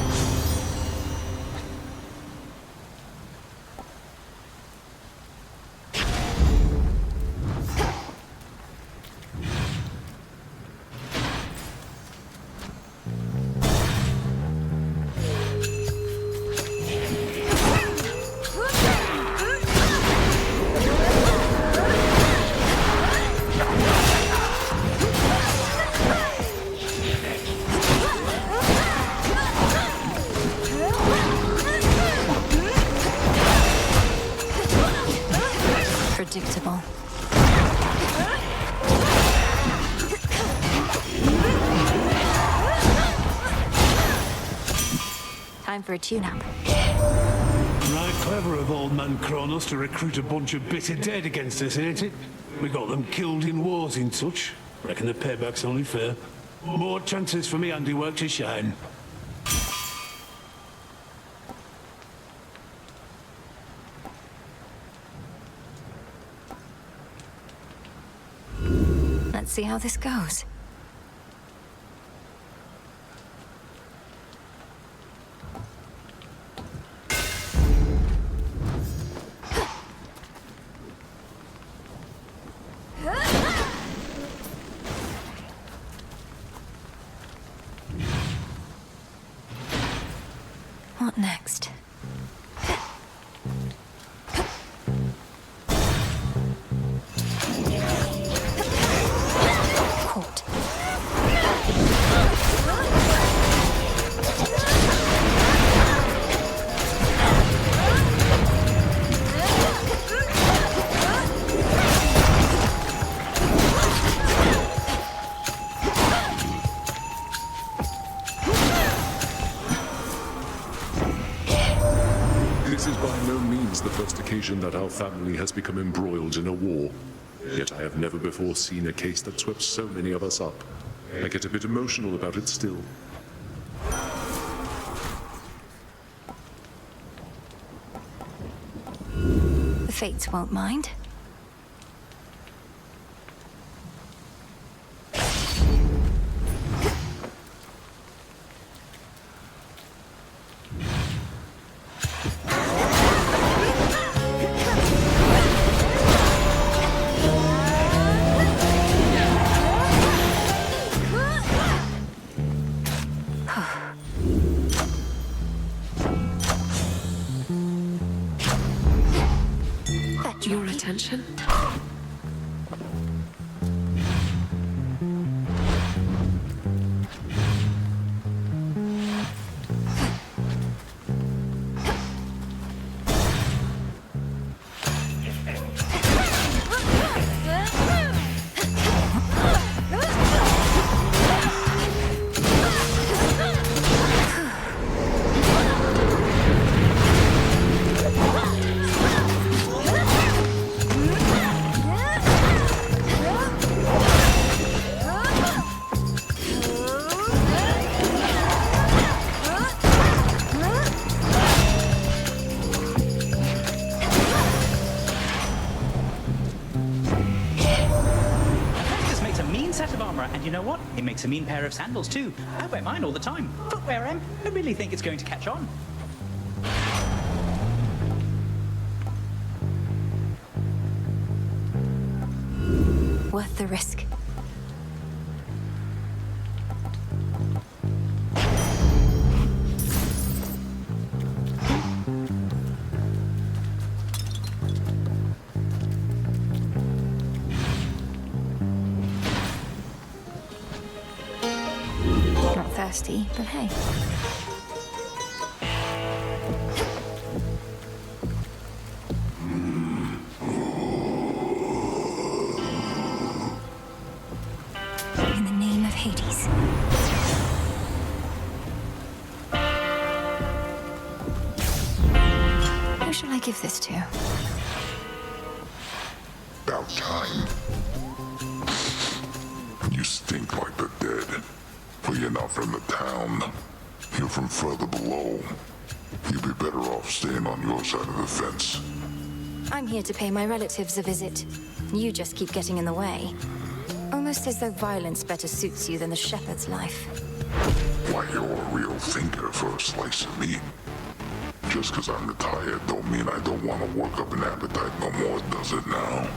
Predictable. Time for a tune-up. Right clever of old man Kronos to recruit a bunch of bitter dead against us, ain't it? We got them killed in wars in such. Reckon the payback's only fair. More chances for me handiwork to shine. Let's see how this goes. What next? This is by no means the first occasion that our family has become embroiled in a war. Yet I have never before seen a case that swept so many of us up. I get a bit emotional about it still. The Fates won't mind. Your attention? armor, and you know what? It makes a mean pair of sandals too. I wear mine all the time. Footwear, Em. I really think it's going to catch on. Worth the risk. Not thirsty, but hey. In the name of Hades. Who shall I give this to? About time. You stink like the dead. But you're not from the town. You're from further below. You'd be better off staying on your side of the fence. I'm here to pay my relatives a visit. You just keep getting in the way. Almost as though violence better suits you than the shepherd's life. Why, you're a real thinker for a slice of meat. Just because I'm retired don't mean I don't want to work up an appetite no more, does it now?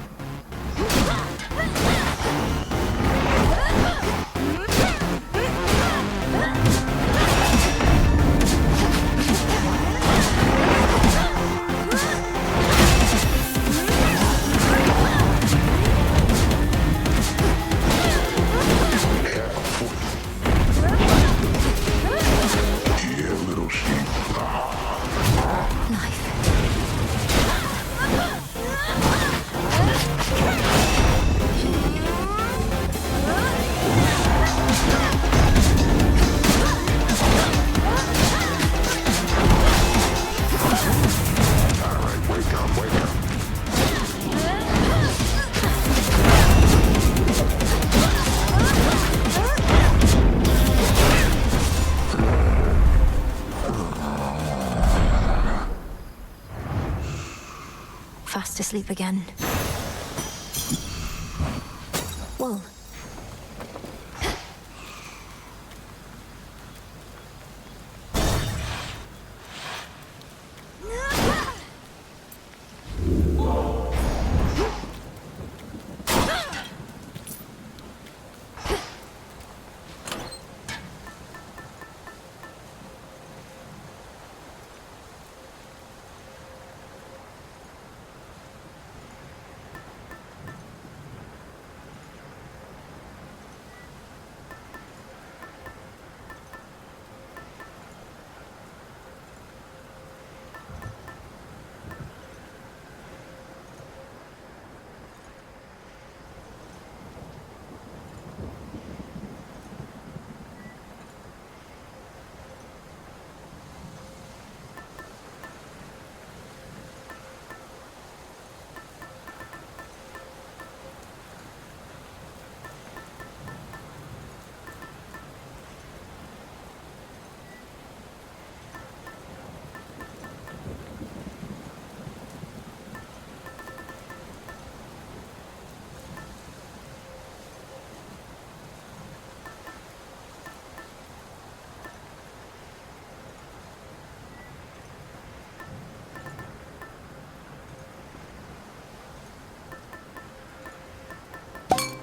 Fast asleep again. Wool.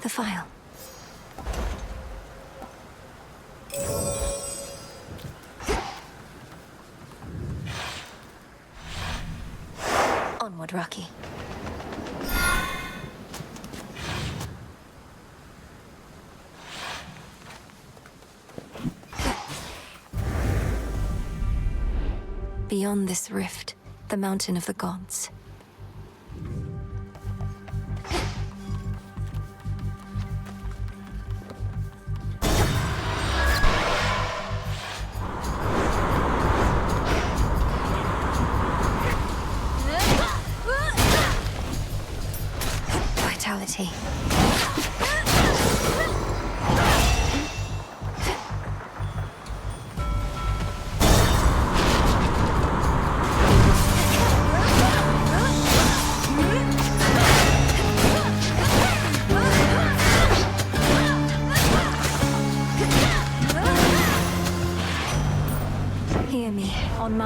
The file. Onward, Rocky. Beyond this rift, the mountain of the gods. Vitality.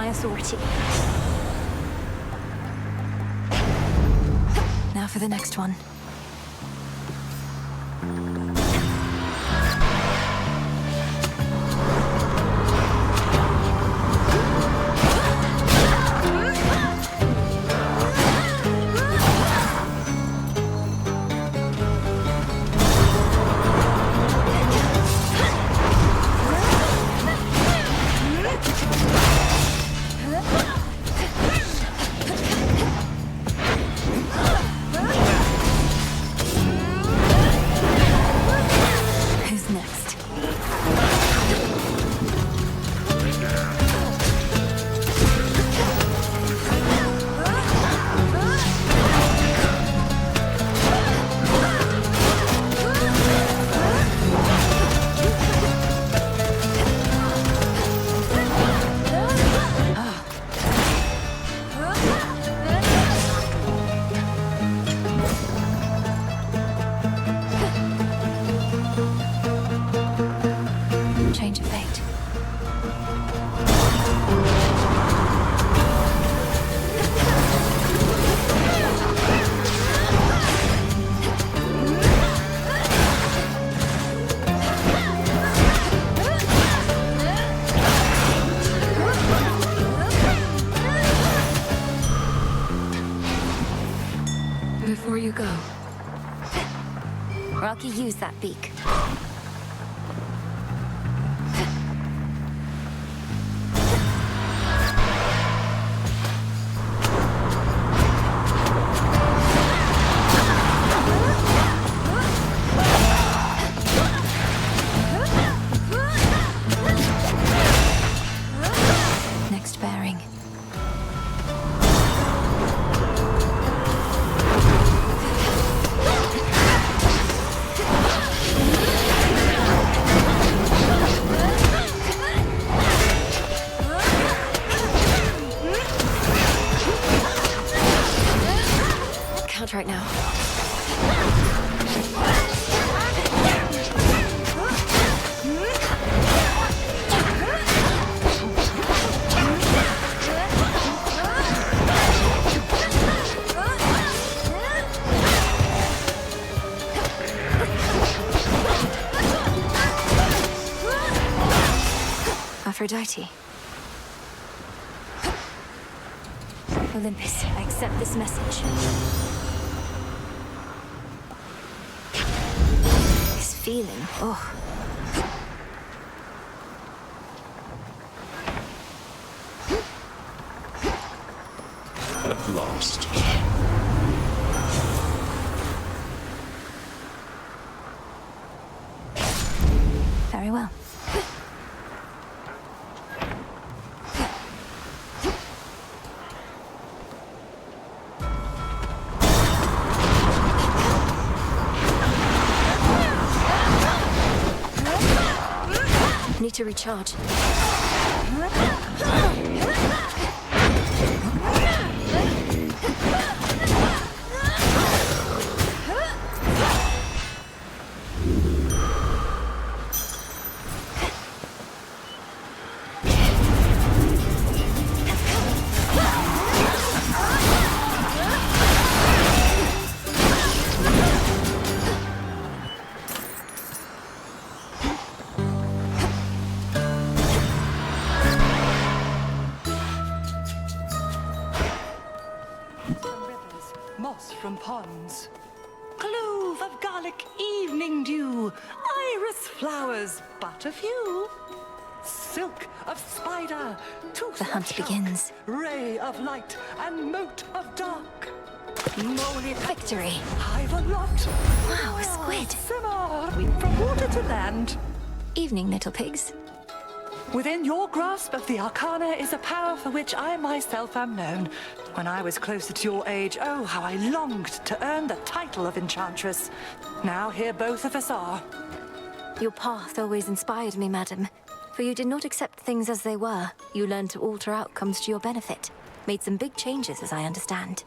my authority. Now for the next one. Change of fate. Before you go, Rocky, use that beak. Next bearing. Can't right now. Aphrodite. Olympus, I accept this message. This feeling, oh. At last. Very well. Need to recharge. Moss from ponds, clove of garlic evening dew, iris flowers but a few, silk of spider, tooth The hunt begins. ray of light and mote of dark. Victory. I've a lot. Wow, a squid. Simmer. Weep from water to land. Evening, little pigs. Within your grasp of the Arcana is a power for which I myself am known. When I was closer to your age, oh, how I longed to earn the title of Enchantress. Now here both of us are. Your path always inspired me, madam. For you did not accept things as they were. You learned to alter outcomes to your benefit. Made some big changes, as I understand.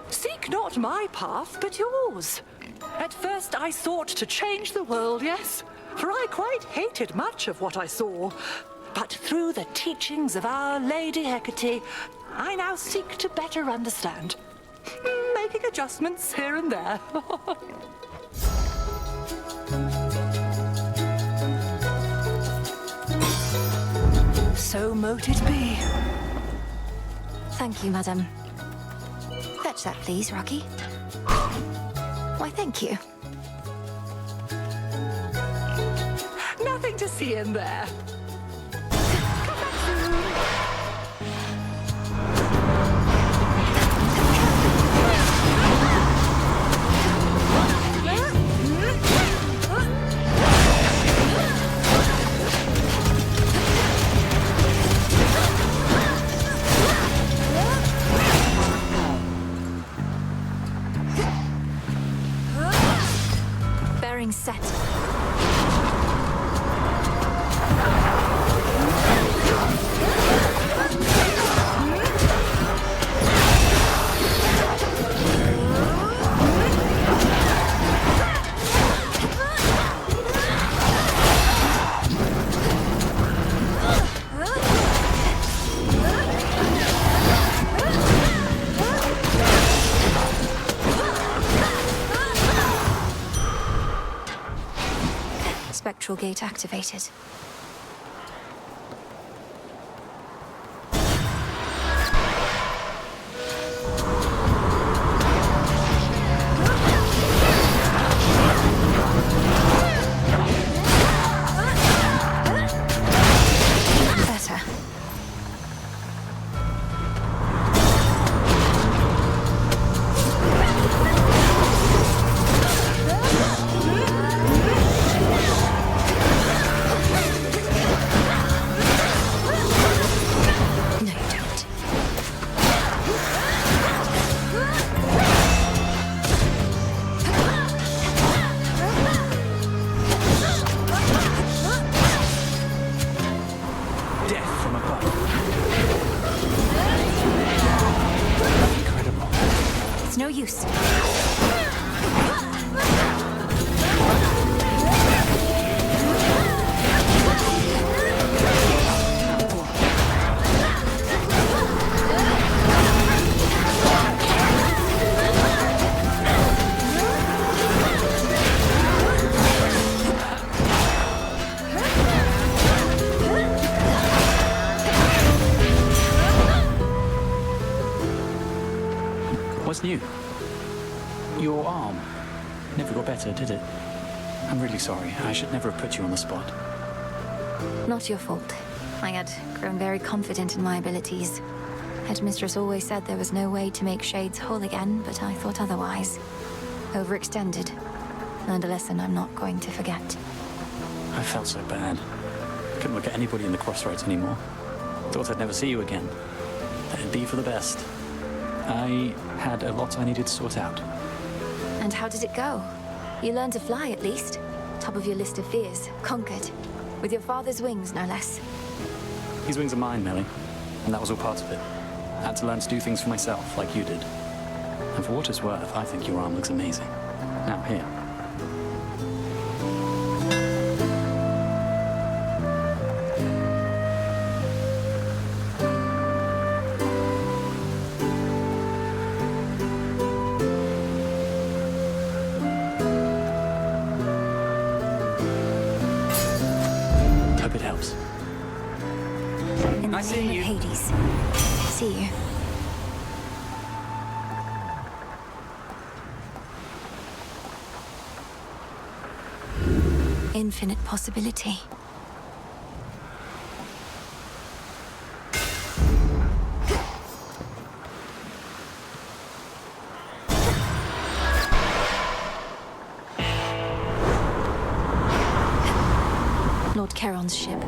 Seek not my path, but yours. At first I sought to change the world, yes. For I quite hated much of what I saw. But through the teachings of Our Lady Hecate, I now seek to better understand, making adjustments here and there. So mote it be. Thank you, madam. Fetch that, please, Rocky. Why, thank you. Nothing to see in there. Bearing set. Spectral gate activated. Better. Death from above. Incredible. It's no use. What's new? Your arm never got better, did it? I'm really sorry. I should never have put you on the spot. Not your fault. I had grown very confident in my abilities. Headmistress always said there was no way to make Shades whole again, but I thought otherwise. Overextended. Learned a lesson I'm not going to forget. I felt so bad. Couldn't look at anybody in the crossroads anymore. Thought I'd never see you again. That'd be for the best. I had a lot I needed to sort out. And how did it go? You learned to fly, at least. Top of your list of fears. Conquered. With your father's wings, no less. These wings are mine, Millie. And that was all part of it. I had to learn to do things for myself, like you did. And for what it's worth, I think your arm looks amazing. Now, here. Hope it helps. In the name of Hades. See you. Infinite possibility. Lord Charon's ship.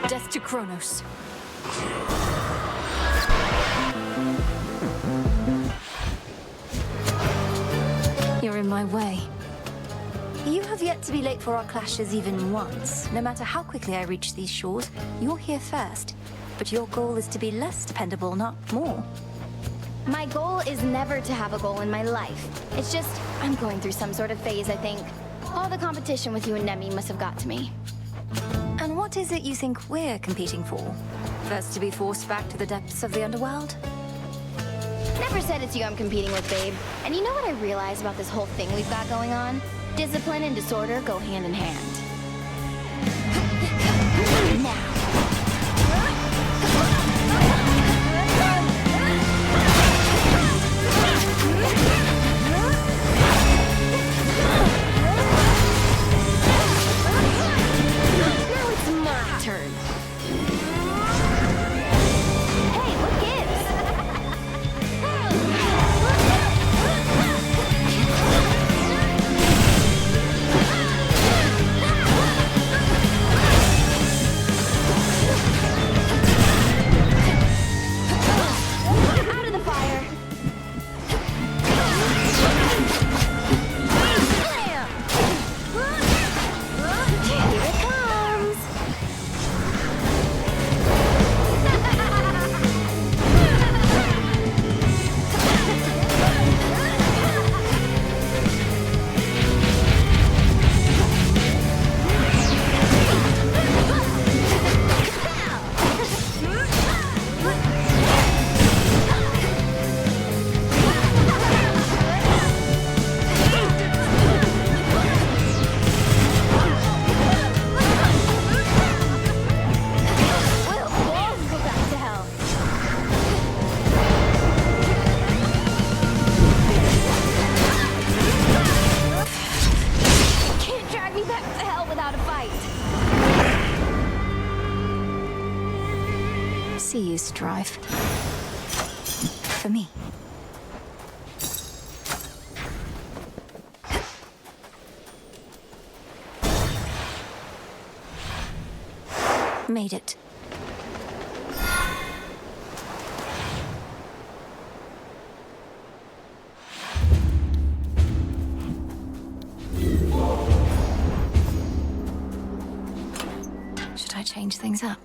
Death to Kronos. You're in my way. You have yet to be late for our clashes even once. No matter how quickly I reach these shores, you're here first. but your goal is to be less dependable, not more. My goal is never to have a goal in my life. It's just, I'm going through some sort of phase, I think. All the competition with you and Nemi must have got to me. And what is it you think we're competing for? First to be forced back to the depths of the underworld? Never said it's you I'm competing with, babe. And you know what I realize about this whole thing we've got going on? Discipline and disorder go hand in hand. Now. Now it's my turn. Hey, what gives? Out of the fire. Here it comes. We'll both go back to hell. Can't drag me back to hell without a fight. See you strive. For me. Made it. Should I change things up?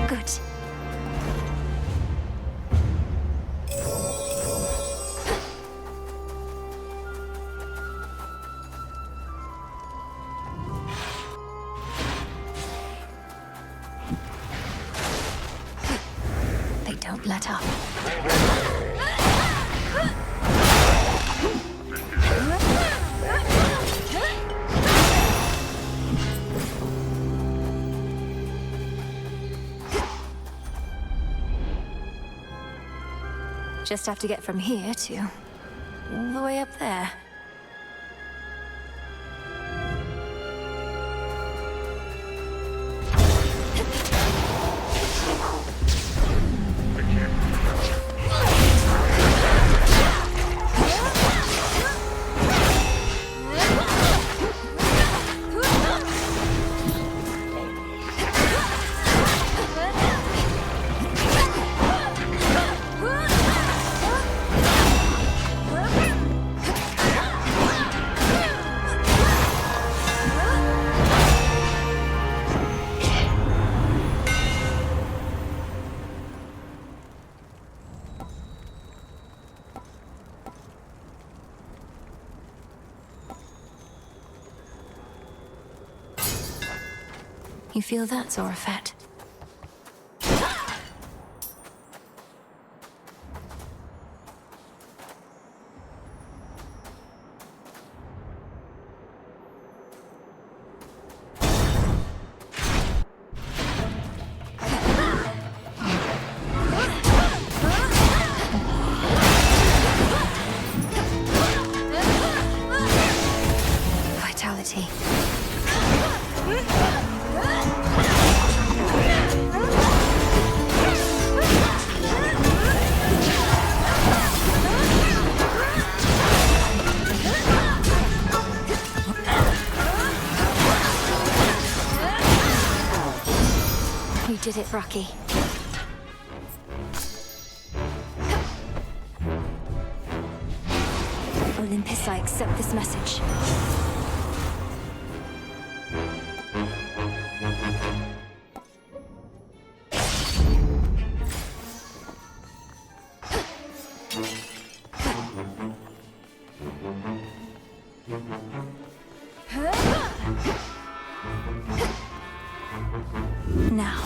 Good. They don't let up. Just have to get from here to all the way up there. You feel that, Zorafet? Vitality. did it, Rocky. Olympus, I accept this message. Now.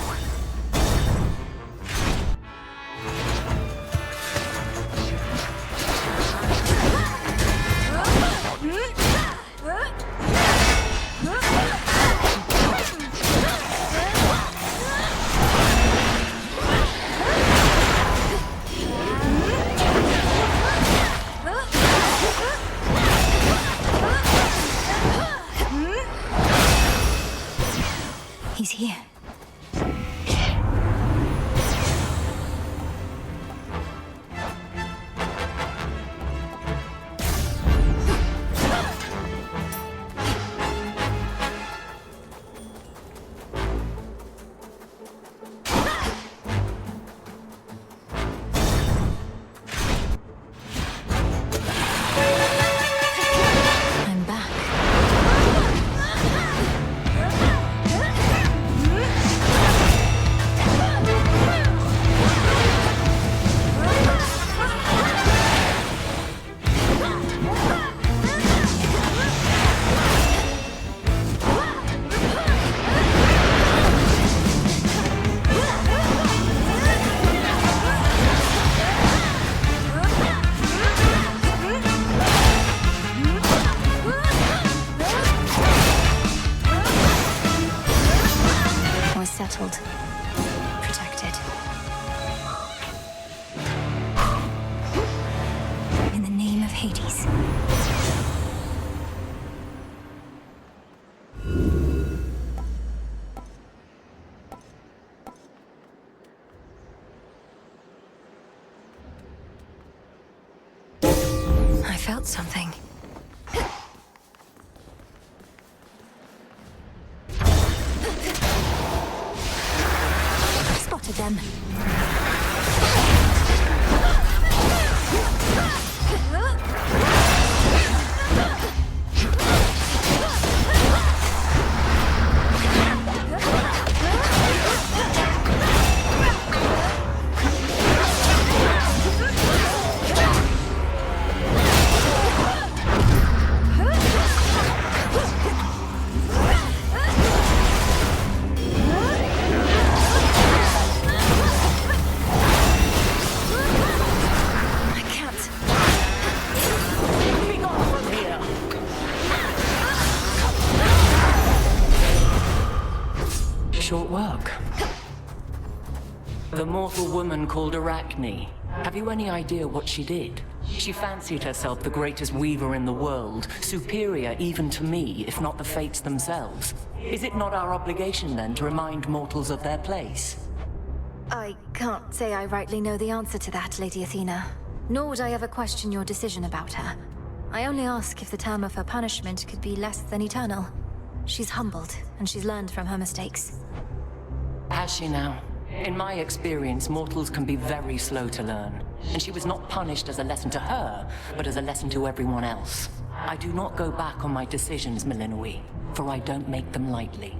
He's here. I'm back. We're settled. Protected. In the name of Hades. I felt something. Spotted them. Short work. The mortal woman called Arachne. Have you any idea what she did? She fancied herself the greatest weaver in the world, superior even to me, if not the fates themselves. Is it not our obligation then to remind mortals of their place? I can't say I rightly know the answer to that, Lady Athena. Nor would I ever question your decision about her. I only ask if the term of her punishment could be less than eternal. She's humbled, and she's learned from her mistakes. Has she now? In my experience, mortals can be very slow to learn. And she was not punished as a lesson to her, but as a lesson to everyone else. I do not go back on my decisions, Milinoe, for I don't make them lightly.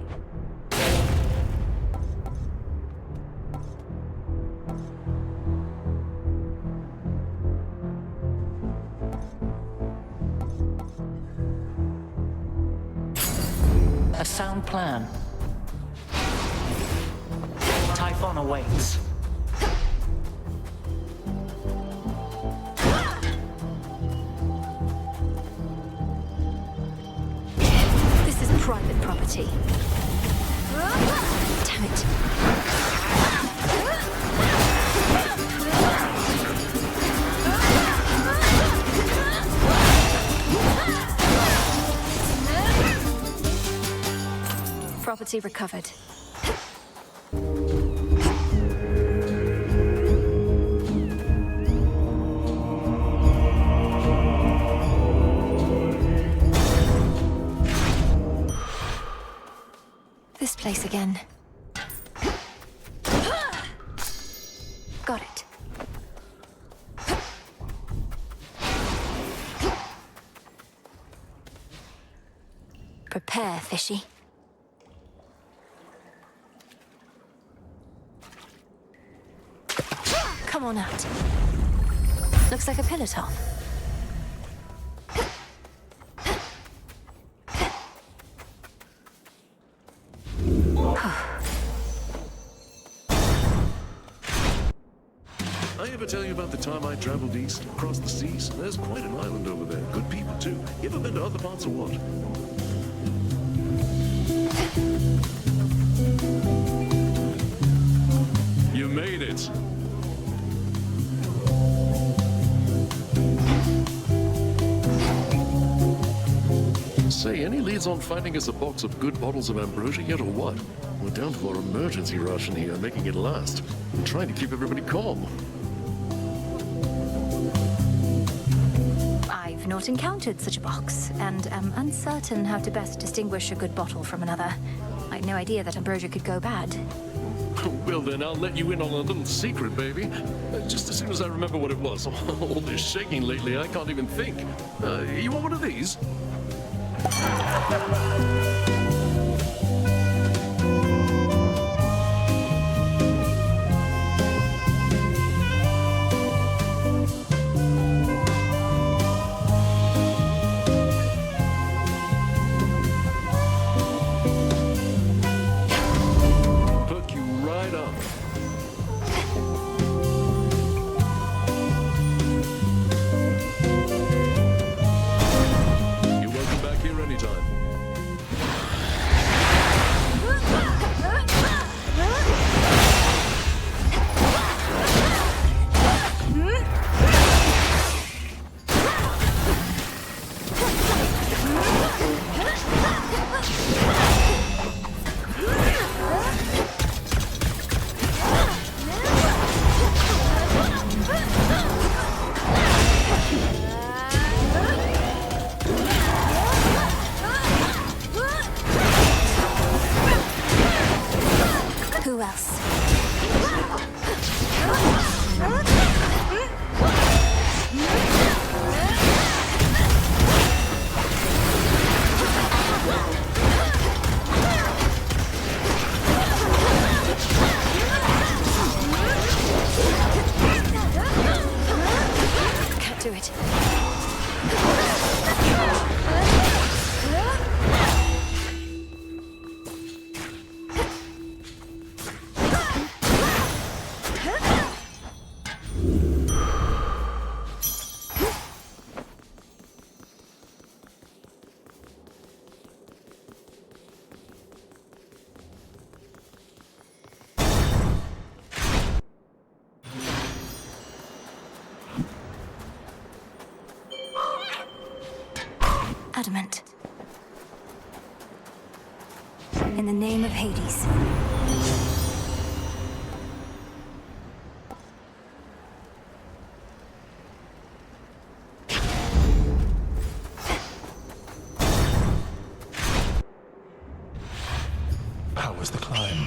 A sound plan. Typhon awaits. This is private property. Damn it. Property recovered. This place again. Prepare, fishy. Come on out. Looks like a pillar top. I ever tell you about the time I traveled east, across the seas? There's quite an island over there. Good people, too. You ever been to other parts of what? You made it. Say, any leads on finding us a box of good bottles of ambrosia yet, or what? We're down to our emergency ration here, making it last. I'm trying to keep everybody calm. I've not encountered such a box, and am uncertain how to best distinguish a good bottle from another. I had no idea that ambrosia could go bad. Well then, I'll let you in on a little secret, baby. Just as soon as I remember what it was. All this shaking lately, I can't even think. You want one of these? Hook you right up. You're welcome back here anytime. Who else? Can't do it. Adamant. In the name of Hades. How was the climb?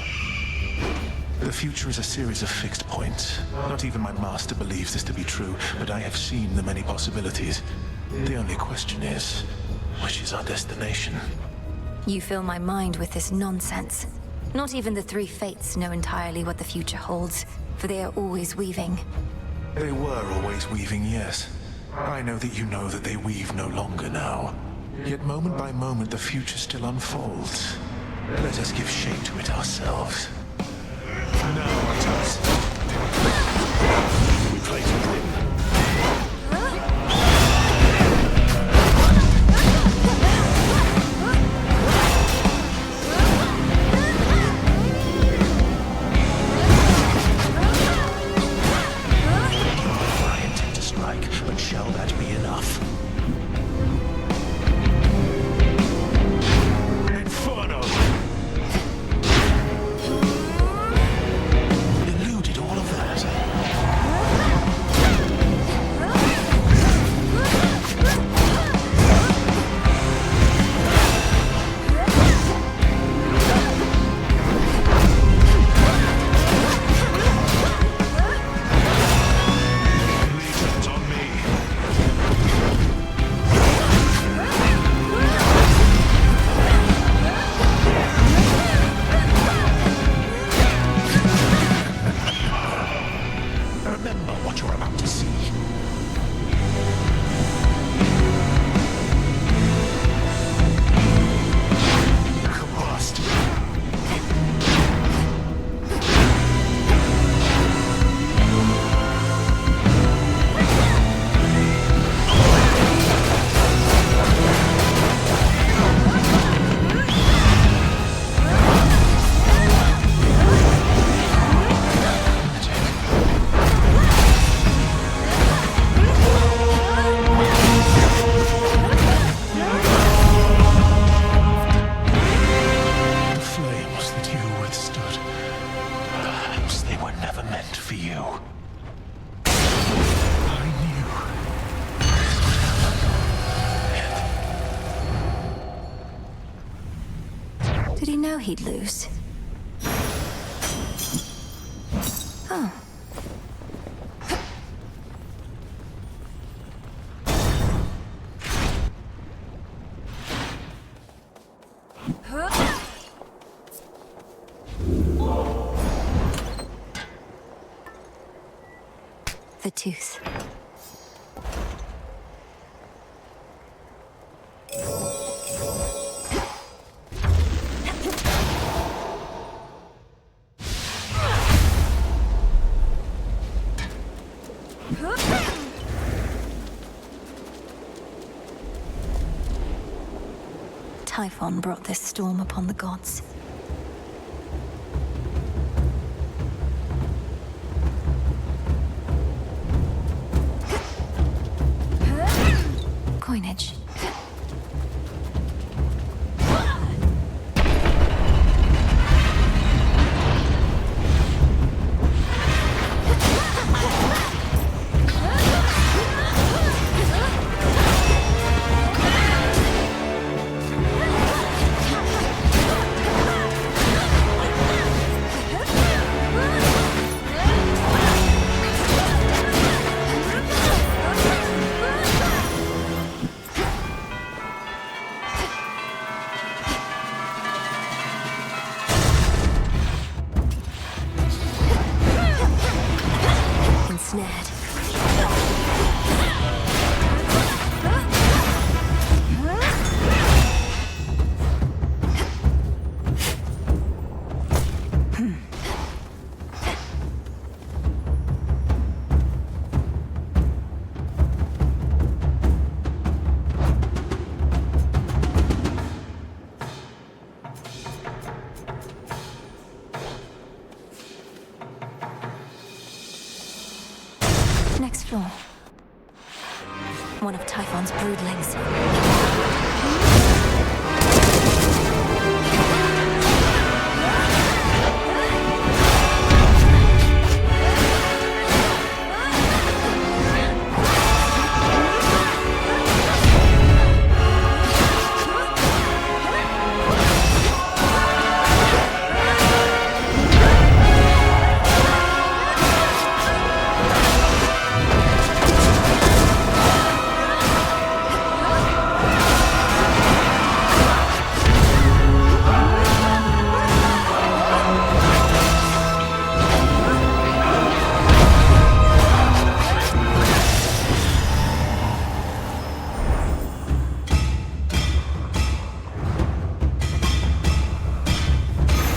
The future is a series of fixed points. Not even my master believes this to be true, but I have seen the many possibilities. The only question is, which is our destination? You fill my mind with this nonsense. Not even the three fates know entirely what the future holds, for they are always weaving. They were always weaving, yes. I know that you know that they weave no longer now. Yet moment by moment the future still unfolds. Let us give shape to it ourselves. Now let us. We play to win. Shall that be enough? Inferno! Eluded all of that. he know he'd lose? Oh. The tooth. Typhon brought this storm upon the gods. Coinage. Next floor. One of Typhon's broodlings.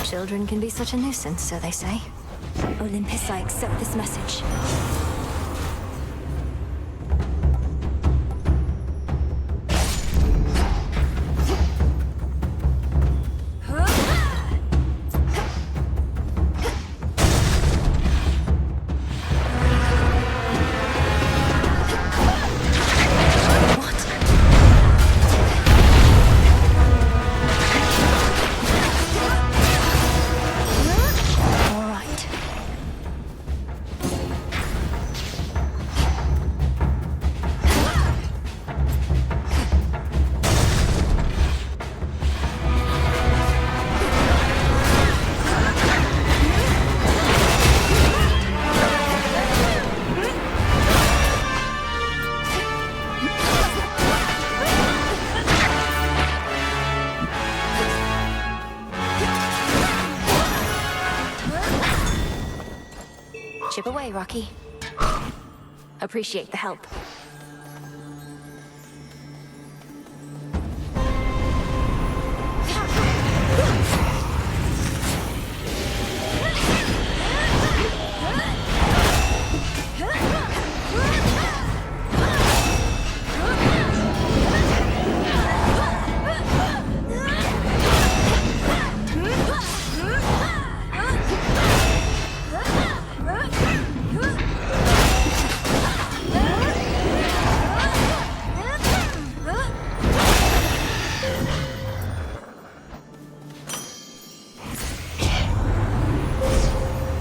Children can be such a nuisance, so they say. Olympus, I accept this message. Chip away, Rocky. Appreciate the help.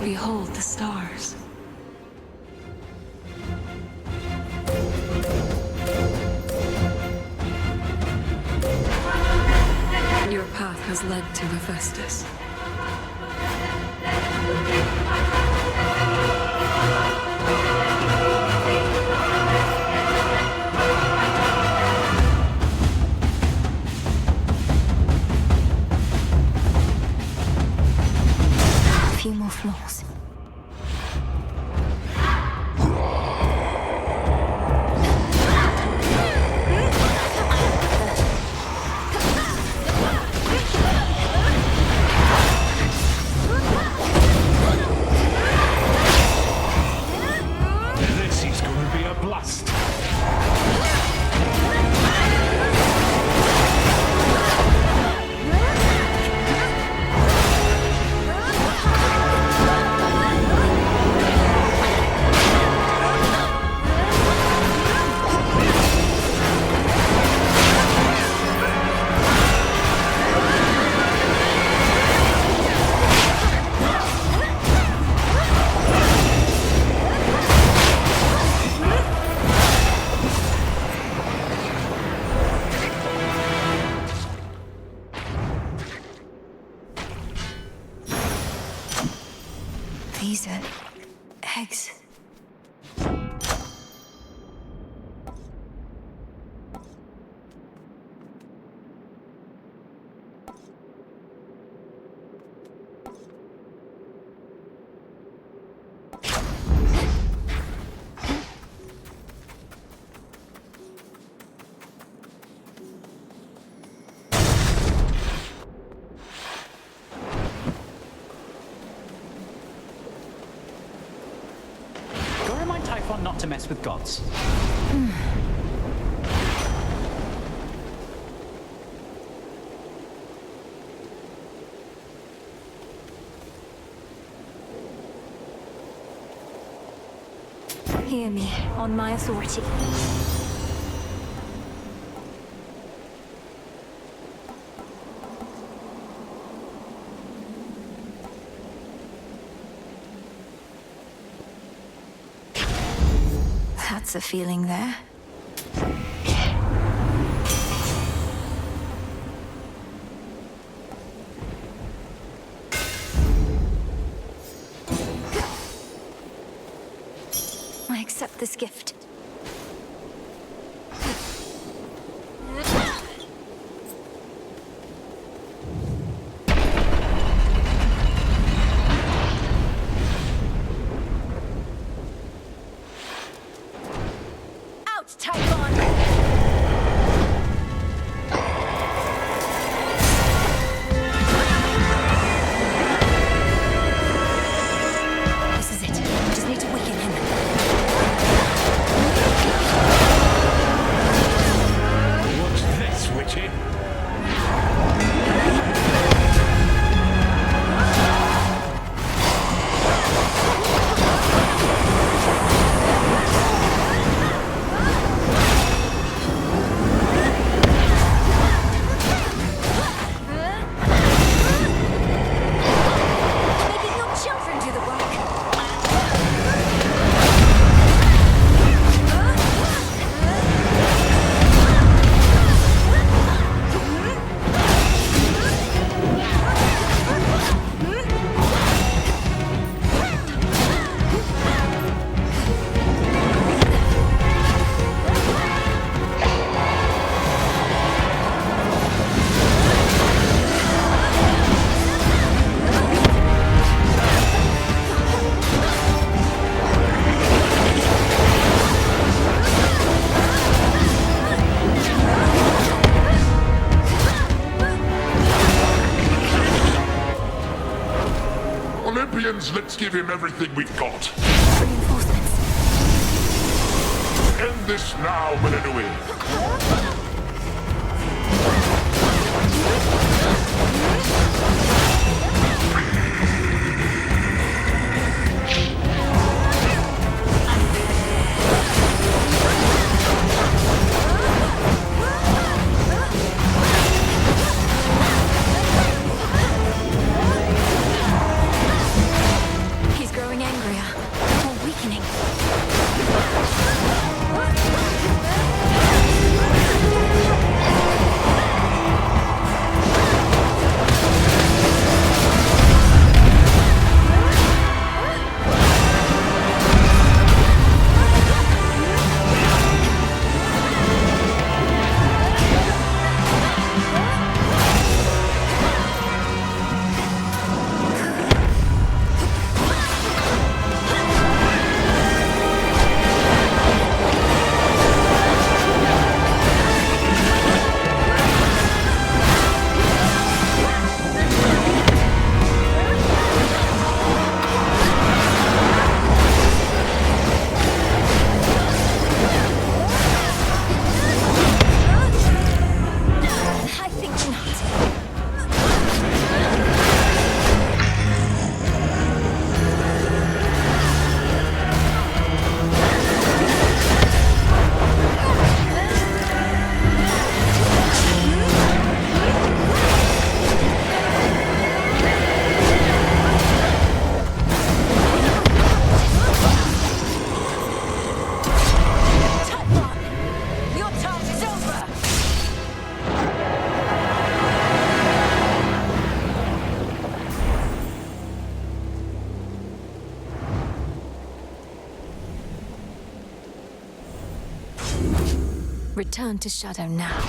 Behold the stars. Your path has led to Hephaestus. A few more floors. This is going to be a blast. These are eggs. Go remind Typhon not to mess with gods. Hear me, on my authority. That's a feeling there. I accept this gift. Out, Typhon! This is it. We just need to weaken him. What's this, Witchy? Making your children do the work. Olympians, let's give him everything we've got. Reinforcements. End this now, Melanui. He's growing angrier, more weakening. Return to Shadow now.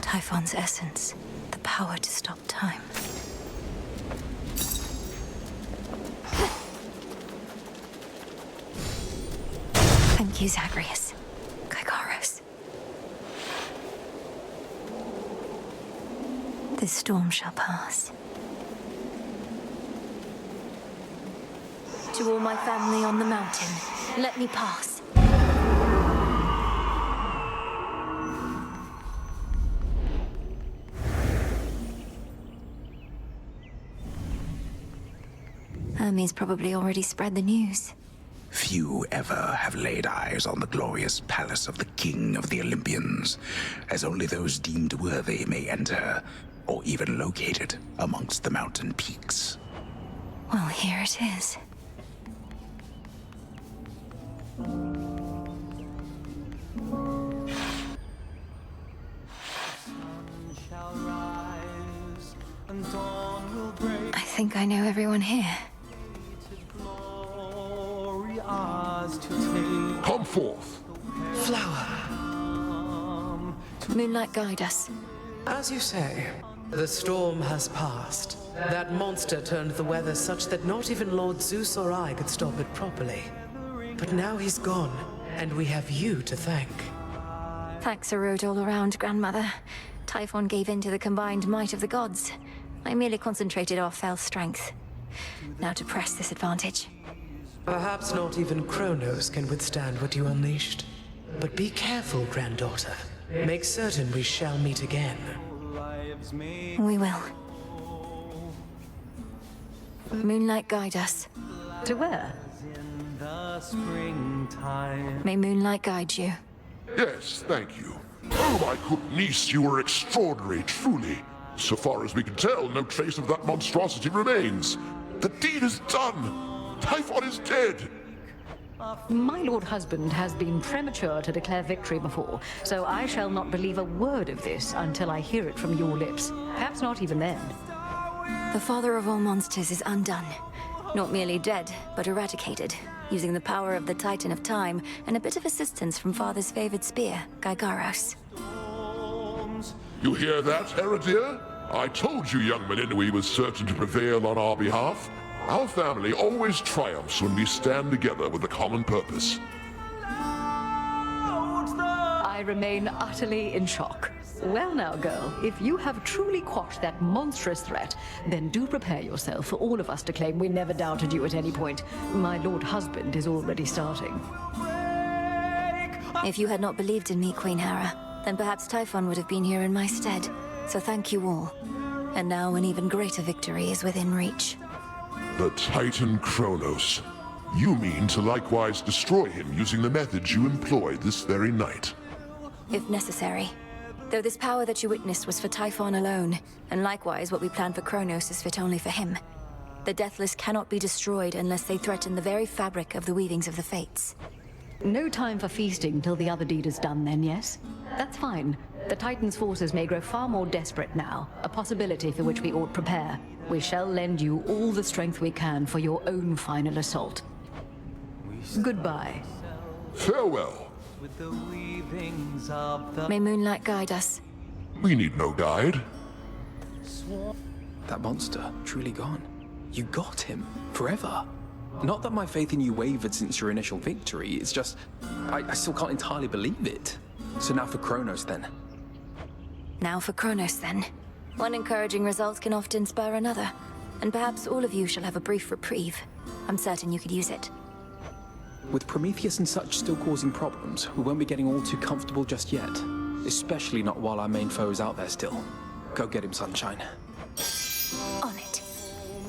Typhon's essence, the power to stop time. Thank you, Zagreus. Gygaros. This storm shall pass. To all my family on the mountain, let me pass. Hermes probably already spread the news. Few ever have laid eyes on the glorious palace of the King of the Olympians, as only those deemed worthy may enter, or even locate it amongst the mountain peaks. Well, here it is. I think I know everyone here. Come forth. Flower. Moonlight, guide us. As you say, the storm has passed. That monster turned the weather such that not even Lord Zeus or I could stop it properly. But now he's gone, and we have you to thank. Thanks are owed all around, Grandmother. Typhon gave in to the combined might of the gods. I merely concentrated our fell strength. Now to press this advantage. Perhaps not even Kronos can withstand what you unleashed. But be careful, granddaughter. Make certain we shall meet again. We will. Moonlight, guide us. To where? May Moonlight guide you. Yes, thank you. Oh, my good niece, you were extraordinary, truly. So far as we can tell, no trace of that monstrosity remains. The deed is done. Typhon is dead! My lord husband has been premature to declare victory before, so I shall not believe a word of this until I hear it from your lips. Perhaps not even then. The father of all monsters is undone. Not merely dead, but eradicated, using the power of the Titan of Time and a bit of assistance from father's favored spear, Gygaros. You hear that, Heredia? I told you young Meninui was certain to prevail on our behalf. Our family always triumphs when we stand together with a common purpose. I remain utterly in shock. Well now, girl, if you have truly quashed that monstrous threat, then do prepare yourself for all of us to claim we never doubted you at any point. My lord husband is already starting. If you had not believed in me, Queen Hera, then perhaps Typhon would have been here in my stead. So thank you all. And now an even greater victory is within reach. The Titan Kronos. You mean to likewise destroy him using the methods you employed this very night? If necessary. Though this power that you witnessed was for Typhon alone, and likewise what we planned for Kronos is fit only for him. The Deathless cannot be destroyed unless they threaten the very fabric of the weavings of the Fates. No time for feasting till the other deed is done then, yes? That's fine. The Titan's forces may grow far more desperate now, a possibility for which we ought prepare. We shall lend you all the strength we can for your own final assault. Goodbye. Farewell. May Moonlight guide us. We need no guide. That monster, truly gone. You got him, forever. Not that my faith in you wavered since your initial victory, it's just... I still can't entirely believe it. So now for Kronos, then. Now for Kronos, then. One encouraging result can often spur another, and perhaps all of you shall have a brief reprieve. I'm certain you could use it. With Prometheus and such still causing problems, we won't be getting all too comfortable just yet. Especially not while our main foe is out there still. Go get him, Sunshine. On it.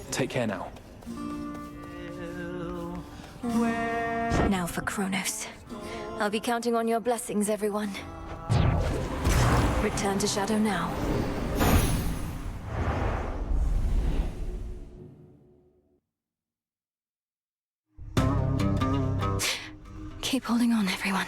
Take care now. Now for Kronos. I'll be counting on your blessings, everyone. Return to Shadow now. Keep holding on, everyone.